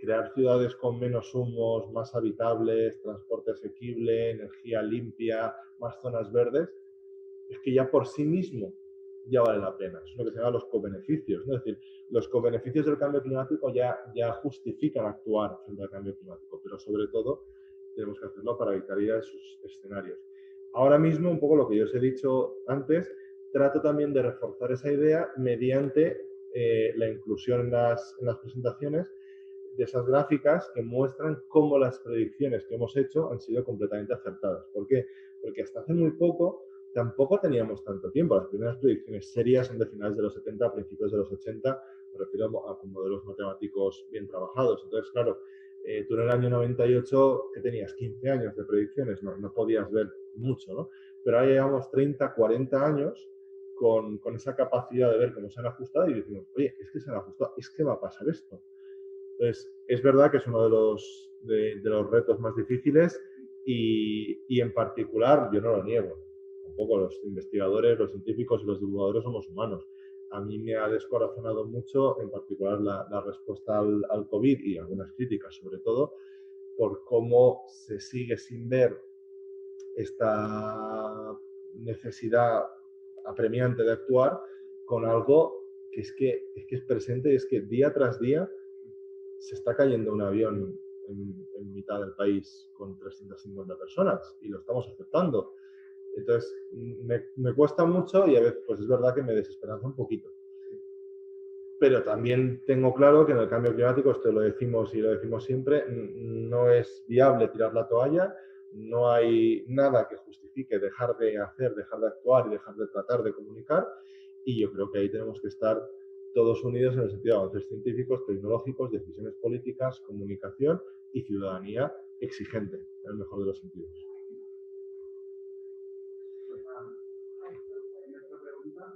crear ciudades con menos humos, más habitables, transporte asequible, energía limpia, más zonas verdes, es que ya por sí mismo ya vale la pena. Es lo que se llama los cobeneficios, ¿no? Es decir, los cobeneficios del cambio climático ya justifican actuar frente al cambio climático, pero sobre todo tenemos que hacerlo para evitar ir a esos escenarios. Ahora mismo, un poco lo que yo os he dicho antes, trato también de reforzar esa idea mediante la inclusión en las presentaciones de esas gráficas que muestran cómo las predicciones que hemos hecho han sido completamente acertadas. ¿Por qué? Porque hasta hace muy poco tampoco teníamos tanto tiempo. Las primeras predicciones serias son de finales de los 70, principios de los 80, me refiero a modelos matemáticos bien trabajados. Entonces, claro, tú en el año 98, que tenías 15 años de predicciones, no podías ver mucho, ¿no? Pero ahora llevamos 30, 40 años con esa capacidad de ver cómo se han ajustado y decimos, oye, es que se han ajustado, es que va a pasar esto. Entonces, es verdad que es uno de los retos más difíciles y en particular, yo no lo niego, tampoco los investigadores, los científicos y los divulgadores somos humanos. a mí me ha descorazonado mucho, en particular la respuesta al COVID y algunas críticas sobre todo, por cómo se sigue sin ver esta necesidad apremiante de actuar con algo que es presente y es que día tras día se está cayendo un avión en mitad del país con 350 personas y lo estamos aceptando. Entonces, me cuesta mucho y a veces pues es verdad que me desesperanza un poquito. Pero también tengo claro que en el cambio climático, esto lo decimos y lo decimos siempre, no es viable tirar la toalla, no hay nada que justifique dejar de hacer, dejar de actuar y dejar de tratar de comunicar, y yo creo que ahí tenemos que estar todos unidos en el sentido de avances científicos, tecnológicos, decisiones políticas, comunicación y ciudadanía exigente, en el mejor de los sentidos. ¿Hay otra pregunta?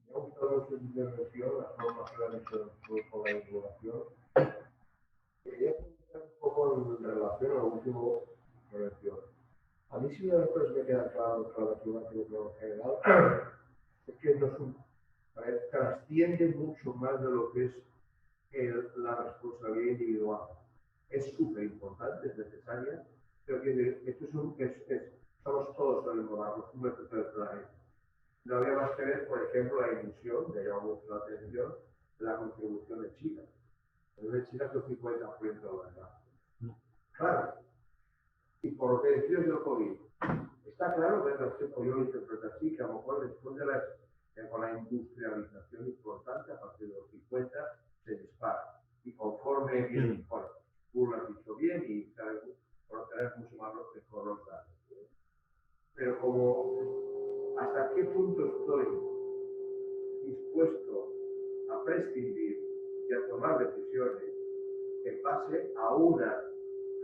Me ha gustado mucho su intervención, la forma que han hecho con la información. Quería comentar un poco en relación a la última intervención. A mí sí después me queda claro que la climática en general es que no es trasciende mucho más de lo que es la responsabilidad individual. Es súper importante, es necesaria, pero que esto estamos todos en el mismo barco, es un efecto del planeta. No había más que ver, por ejemplo, la emisión, me llama mucho la atención, la contribución de China. En China es el 50% de la gasto. Claro, y por lo que decías del COVID, está claro que yo lo interpreto así, que a lo mejor después con la industrialización importante, a partir de los 50, se dispara. Y conforme viene, bueno, tú lo has dicho bien y por tener mucho más con los datos. Pero como, ¿hasta qué punto estoy dispuesto a prescindir y a tomar decisiones en base a una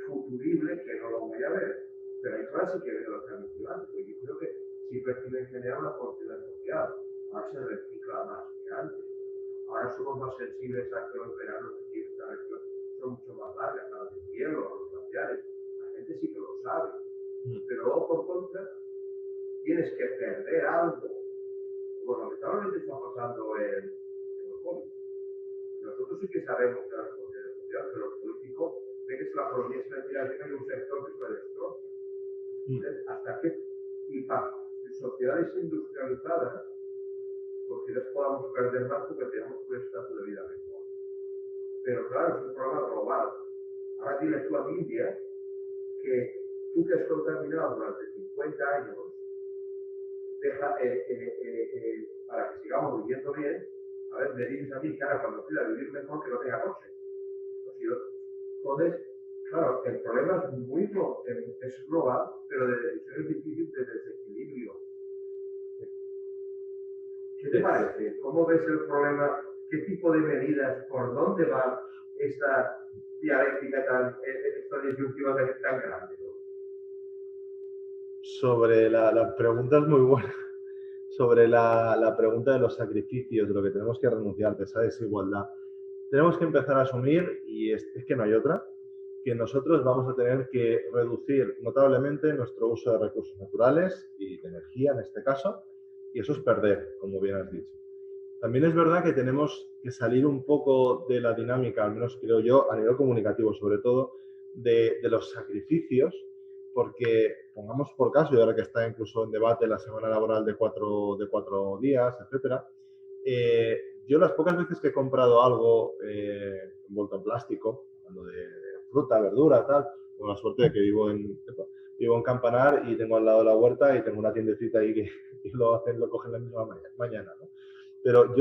futurible que no lo voy a ver? Pero hay cosas sí que veo los cambios climáticos y yo creo que sí perciben generar una oportunidad social. Ahora se recicla más que antes. Ahora somos más sensibles a que los veranos aquí en esta región son mucho más largas, a las de hielo, a los glaciares. La gente sí que lo sabe. Pero luego, por contra, tienes que perder algo. Bueno, lamentablemente está pasando en el COVID. Nosotros sí que sabemos que la responsabilidad social, pero los políticos ven que si la economía se retira, hay un sector que se lo destroza. Hasta que, y para sociedades industrializadas, pues quizás podamos perder más porque tenemos un estatus de vida mejor. Pero claro, es un problema global. Ahora dile tú a India que tú que has contaminado durante 50 años, deja, para que sigamos viviendo bien, a ver, me dices a mí que ahora cuando quiera vivir mejor que no tenga coche. Entonces, claro, el problema es global, pero de decisiones difíciles de desequilibrio. ¿Qué te parece? ¿Cómo ves el problema? ¿Qué tipo de medidas? ¿Por dónde va esta dialéctica esta disyuntiva tan grande? Sobre la pregunta es muy buena. Sobre la pregunta de los sacrificios, de lo que tenemos que renunciar, de esa desigualdad. Tenemos que empezar a asumir, y es que no hay otra, que nosotros vamos a tener que reducir notablemente nuestro uso de recursos naturales y de energía en este caso, y eso es perder, como bien has dicho. También es verdad que tenemos que salir un poco de la dinámica, al menos creo yo, a nivel comunicativo sobre todo, de los sacrificios, porque pongamos por caso, y ahora que está incluso en debate la semana laboral de cuatro días, etcétera, yo las pocas veces que he comprado algo envuelto en plástico, hablando de fruta, verdura, tal, tengo la suerte de que vivo en Campanar y tengo al lado la huerta y tengo una tiendecita ahí que lo cogen la misma mañana, ¿no? Pero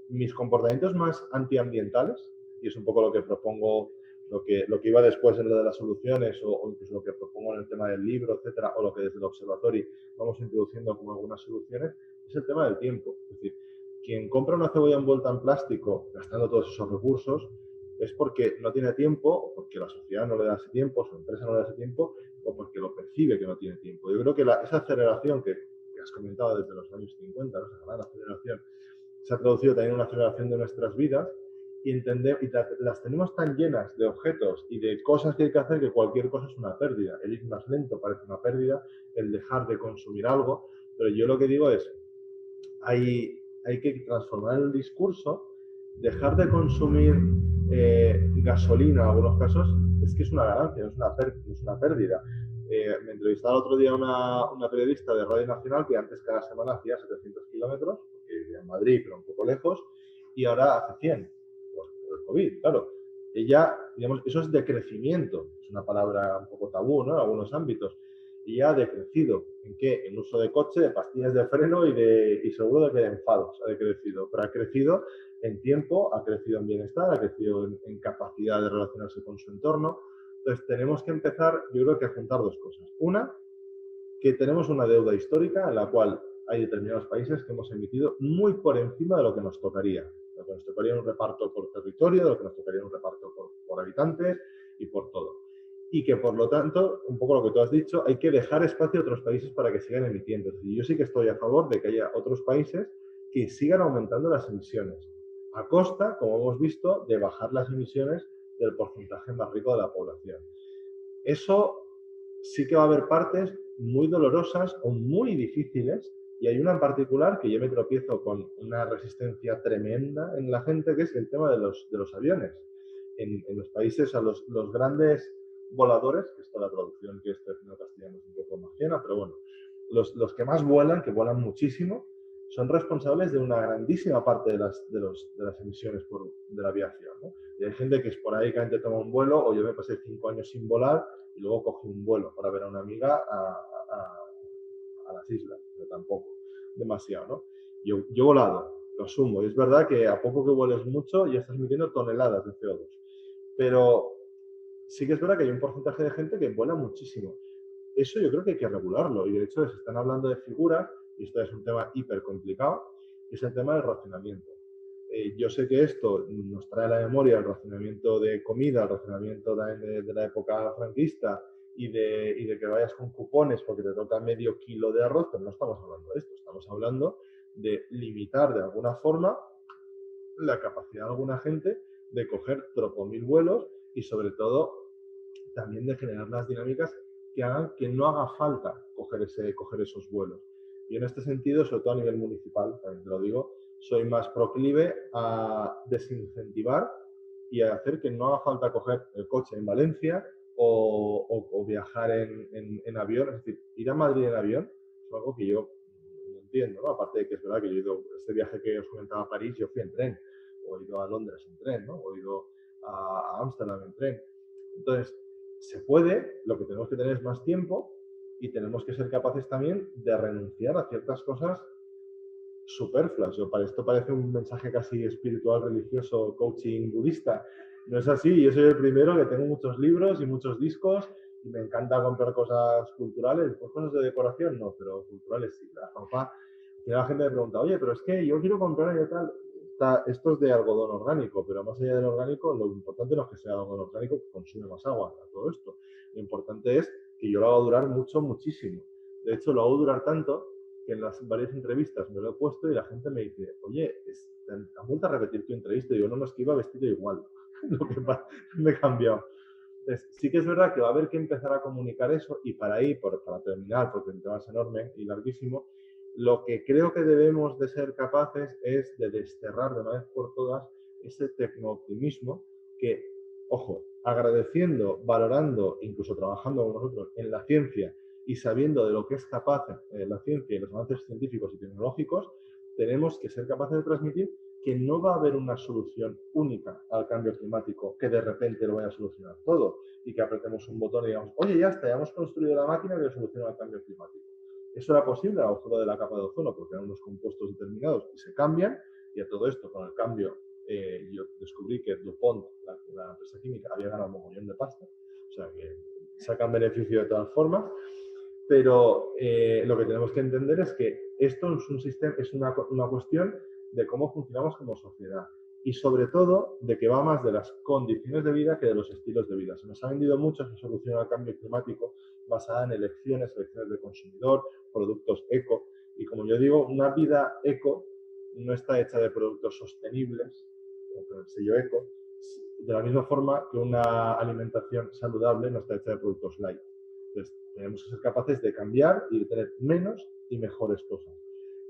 mis comportamientos más antiambientales, y es un poco lo que propongo, lo que iba después en lo de las soluciones o incluso lo que propongo en el tema del libro, etcétera, o lo que desde el observatorio vamos introduciendo como algunas soluciones, es el tema del tiempo. Es decir, quien compra una cebolla envuelta en plástico gastando todos esos recursos es porque no tiene tiempo, o porque la sociedad no le da ese tiempo, su empresa no le da ese tiempo, o porque lo percibe que no tiene tiempo. Yo creo que esa aceleración que has comentado desde los años 50, esa gran aceleración, se ha traducido también en una aceleración de nuestras vidas y las tenemos tan llenas de objetos y de cosas que hay que hacer que cualquier cosa es una pérdida. El ir más lento parece una pérdida, el dejar de consumir algo, pero yo lo que digo es, hay que transformar el discurso, dejar de consumir gasolina en algunos casos, es que es una ganancia, no es una pérdida. Me entrevistaba el otro día una periodista de Radio Nacional que antes cada semana hacía 700 kilómetros, porque vivía en Madrid, pero un poco lejos, y ahora hace 100, por el COVID, claro. Ella, digamos, eso es decrecimiento, es una palabra un poco tabú, ¿no? En algunos ámbitos. Y ha decrecido. ¿En qué? En uso de coche, de pastillas de freno y seguro de que de enfados ha decrecido. Pero ha crecido en tiempo, ha crecido en bienestar, ha crecido en capacidad de relacionarse con su entorno. Entonces tenemos que empezar, yo creo que a juntar dos cosas. Una, que tenemos una deuda histórica en la cual hay determinados países que hemos emitido muy por encima de lo que nos tocaría. De lo que nos tocaría en un reparto por territorio, de lo que nos tocaría en un reparto por habitantes y por todo. Y que, por lo tanto, un poco lo que tú has dicho, hay que dejar espacio a otros países para que sigan emitiendo. Y yo sí que estoy a favor de que haya otros países que sigan aumentando las emisiones, a costa, como hemos visto, de bajar las emisiones del porcentaje más rico de la población. Eso sí que va a haber partes muy dolorosas o muy difíciles, y hay una en particular que yo me tropiezo con una resistencia tremenda en la gente, que es el tema de los aviones. En los países, a los grandes voladores, que esto la traducción que estoy haciendo castellano es un poco más llena, pero bueno, los que más vuelan, que vuelan muchísimo, son responsables de una grandísima parte de las emisiones de la aviación, ¿no? Y hay gente que esporádicamente toma un vuelo, o yo me pasé 5 años sin volar y luego cogí un vuelo para ver a una amiga a las islas, pero tampoco demasiado, ¿no? Yo he volado, lo asumo, y es verdad que a poco que vueles mucho ya estás emitiendo toneladas de CO2, pero sí que es verdad que hay un porcentaje de gente que vuela muchísimo. Eso yo creo que hay que regularlo, y de hecho se están hablando de figuras, y esto es un tema hiper complicado, que es el tema del racionamiento. Yo sé que esto nos trae a la memoria el racionamiento de comida, el racionamiento de la época franquista, y de que vayas con cupones porque te toca medio kilo de arroz, pero no estamos hablando de esto, estamos hablando de limitar de alguna forma la capacidad de alguna gente de coger tropomil vuelos, y sobre todo también de generar las dinámicas que hagan que no haga falta coger esos vuelos. Y en este sentido, sobre todo a nivel municipal, también te lo digo, soy más proclive a desincentivar y a hacer que no haga falta coger el coche en Valencia o viajar en avión. Es decir, ir a Madrid en avión es algo que yo no entiendo, ¿no? Aparte de que es verdad que yo he ido, este viaje que os comentaba a París, yo fui en tren, o he ido a Londres en tren, ¿no? O he ido a Ámsterdam en tren. Entonces, se puede, lo que tenemos que tener es más tiempo, y tenemos que ser capaces también de renunciar a ciertas cosas superfluas. Para esto parece un mensaje casi espiritual, religioso, coaching budista. No es así. Yo soy el primero que tengo muchos libros y muchos discos, y me encanta comprar cosas culturales. Pues cosas de decoración no, pero culturales sí. La gente me pregunta, oye, pero es que yo quiero comprar y tal. Esto es de algodón orgánico, pero más allá del orgánico, lo importante no es que sea algodón orgánico, que consume más agua, todo esto. Lo importante es que yo lo hago durar muchísimo. De hecho, lo hago durar tanto que en las varias entrevistas me lo he puesto y la gente me dice, oye, ¿has vuelto a repetir tu entrevista? Y yo, no, es que iba vestido igual. Lo que pasa, me he cambiado. Entonces, sí que es verdad que va a haber que empezar a comunicar eso, y para terminar, porque el tema es enorme y larguísimo, lo que creo que debemos de ser capaces es de desterrar de una vez por todas ese tecnooptimismo que, ojo, agradeciendo, valorando, incluso trabajando con nosotros en la ciencia y sabiendo de lo que es capaz la ciencia y los avances científicos y tecnológicos, tenemos que ser capaces de transmitir que no va a haber una solución única al cambio climático que de repente lo vaya a solucionar todo, y que apretemos un botón y digamos, oye, ya está, ya hemos construido la máquina que soluciona el cambio climático. Eso era posible a agujero de la capa de ozono porque eran unos compuestos determinados y se cambian, y a todo esto, con el cambio, yo descubrí que DuPont, la empresa química, había ganado un mogollón de pasta, o sea que sacan beneficio de todas formas. Pero lo que tenemos que entender es que esto es un sistema, es una cuestión de cómo funcionamos como sociedad, y sobre todo de que va más de las condiciones de vida que de los estilos de vida. Se nos ha vendido mucho esa solución al cambio climático basada en elecciones de consumidor, productos eco, y como yo digo, una vida eco no está hecha de productos sostenibles, con el sello eco, de la misma forma que una alimentación saludable no está hecha de productos light. Entonces, tenemos que ser capaces de cambiar y de tener menos y mejores cosas.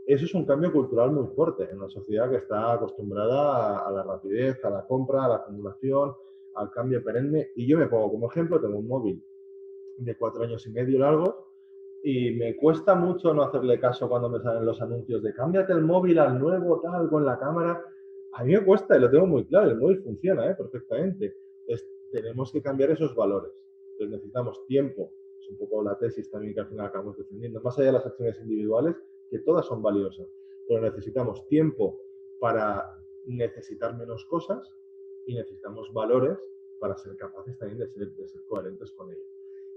Eso es un cambio cultural muy fuerte en una sociedad que está acostumbrada a la rapidez, a la compra, a la acumulación, al cambio perenne. Y yo me pongo como ejemplo, tengo un móvil de 4 años y medio largo y me cuesta mucho no hacerle caso cuando me salen los anuncios de cámbiate el móvil al nuevo tal con la cámara. A mí me cuesta y lo tengo muy claro, el móvil funciona perfectamente. Entonces, tenemos que cambiar esos valores. Entonces, necesitamos tiempo, es un poco la tesis también que al final acabamos defendiendo, más allá de las acciones individuales, que todas son valiosas, pero necesitamos tiempo para necesitar menos cosas y necesitamos valores para ser capaces también de ser coherentes con ello.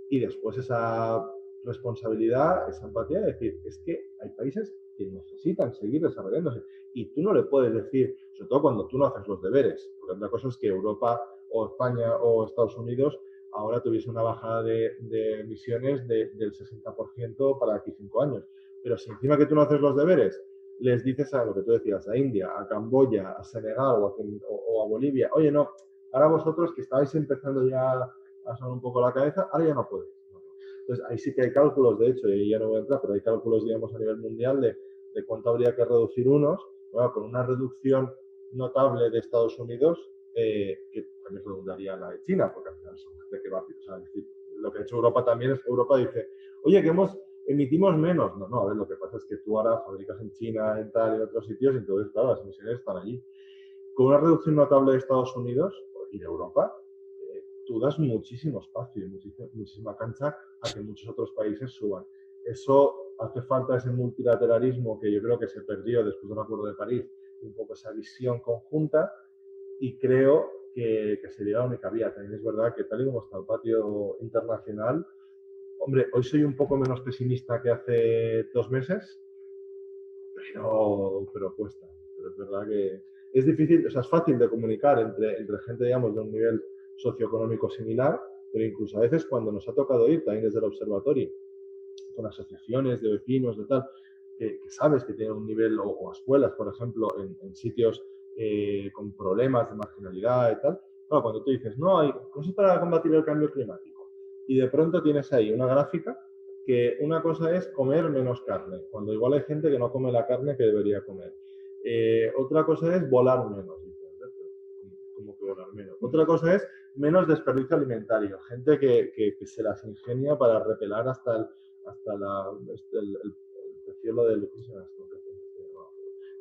Y después esa responsabilidad, esa empatía de decir, es que hay países que necesitan seguir desarrollándose y tú no le puedes decir, sobre todo cuando tú no haces los deberes, porque otra cosa es que Europa o España o Estados Unidos ahora tuviese una bajada de emisiones del 60% para aquí 5 años. Pero si encima que tú no haces los deberes, les dices a lo que tú decías, a India, a Camboya, a Senegal o a Bolivia, oye, no, ahora vosotros que estáis empezando ya a sonar un poco la cabeza, ahora ya no podéis. Entonces, ahí sí que hay cálculos, de hecho, y ya no voy a entrar, pero hay cálculos, digamos, a nivel mundial de cuánto habría que reducir unos, bueno, con una reducción notable de Estados Unidos, que también redundaría la de China, porque al final son gente que va a... O sea, es decir, lo que ha hecho Europa también es que Europa dice, oye, que emitimos menos. No, a ver, lo que pasa es que tú ahora fabricas en China, en tal y en otros sitios, y entonces, claro, las emisiones están allí. Con una reducción notable de Estados Unidos y de Europa, tú das muchísimo espacio y muchísima cancha a que muchos otros países suban. Eso hace falta ese multilateralismo que yo creo que se perdió después del Acuerdo de París, un poco esa visión conjunta, y creo que sería la única vía. También es verdad que tal y como está el patio internacional, hombre, hoy soy un poco menos pesimista que hace 2 meses, pero cuesta. Pero es verdad que es difícil, o sea, es fácil de comunicar entre gente, digamos, de un nivel socioeconómico similar, pero incluso a veces cuando nos ha tocado ir también desde el observatorio con asociaciones de vecinos, de tal, que sabes que tienen un nivel, o escuelas, por ejemplo, en sitios con problemas de marginalidad y tal, bueno, cuando tú dices, no, hay cosas para combatir el cambio climático, y de pronto tienes ahí una gráfica que una cosa es comer menos carne, cuando igual hay gente que no come la carne que debería comer. Otra cosa es volar menos. ¿Cómo que volar menos? Otra cosa es menos desperdicio alimentario. Gente que se las ingenia para repelar hasta el cielo del...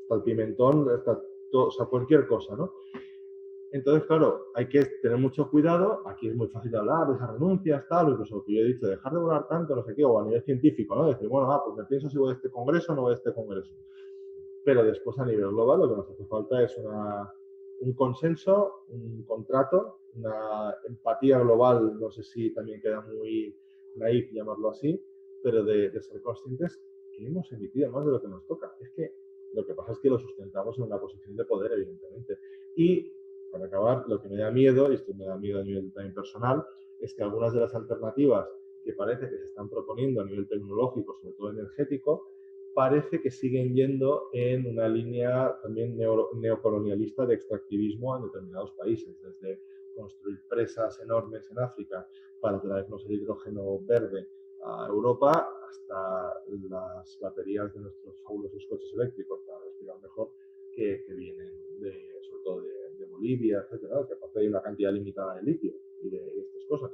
hasta el pimentón, hasta todo, o sea, cualquier cosa, ¿no? Entonces, claro, hay que tener mucho cuidado. Aquí es muy fácil hablar de esas renuncias, tal, incluso lo que yo he dicho, dejar de volar tanto, no sé qué, o a nivel científico, ¿no? Decir, bueno, pues me pienso si voy a este congreso o no voy a este congreso. Pero después, a nivel global, lo que nos hace falta es un consenso, un contrato, una empatía global, no sé si también queda muy naif llamarlo así, pero de ser conscientes que hemos emitido más de lo que nos toca. Es que lo que pasa es que lo sustentamos en una posición de poder, evidentemente. Y, para acabar, lo que me da miedo, y esto me da miedo a nivel también personal, es que algunas de las alternativas que parece que se están proponiendo a nivel tecnológico, sobre todo energético, parece que siguen yendo en una línea también neocolonialista de extractivismo en determinados países, desde construir presas enormes en África para traernos el hidrógeno verde a Europa, hasta las baterías de nuestros fabulosos coches eléctricos para respirar mejor, que vienen sobre todo de Bolivia, etcétera, que aparte hay una cantidad limitada de litio y de estas cosas.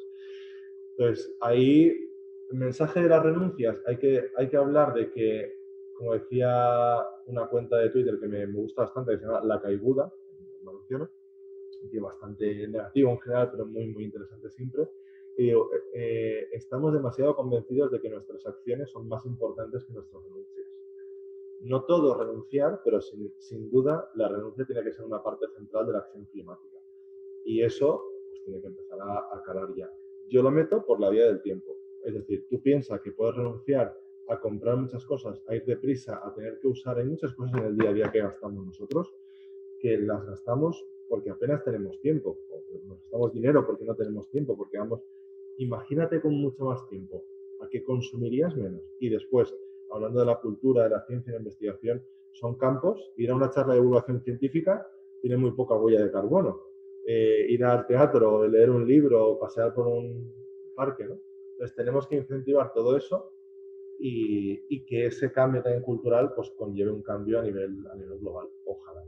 Entonces, ahí el mensaje de las renuncias, hay que hablar de que, como decía una cuenta de Twitter que me gusta bastante, que se llama La Caiguda, que es bastante negativo en general, pero muy, muy interesante siempre. Y digo, estamos demasiado convencidos de que nuestras acciones son más importantes que nuestras renuncias. No todo renunciar, pero sin duda la renuncia tiene que ser una parte central de la acción climática. Y eso pues tiene que empezar a calar ya. Yo lo meto por la vía del tiempo. Es decir, tú piensas que puedes renunciar a comprar muchas cosas, a ir deprisa, a tener que usar. Hay muchas cosas en el día a día que gastamos nosotros, que las gastamos porque apenas tenemos tiempo. O nos gastamos dinero porque no tenemos tiempo, porque vamos, imagínate con mucho más tiempo, a qué consumirías menos. Y después, hablando de la cultura, de la ciencia y la investigación, son campos. Ir a una charla de divulgación científica tiene muy poca huella de carbono. Ir al teatro, leer un libro o pasear por un parque, ¿no? Entonces tenemos que incentivar todo eso y que ese cambio también cultural pues conlleve un cambio a nivel global, ojalá.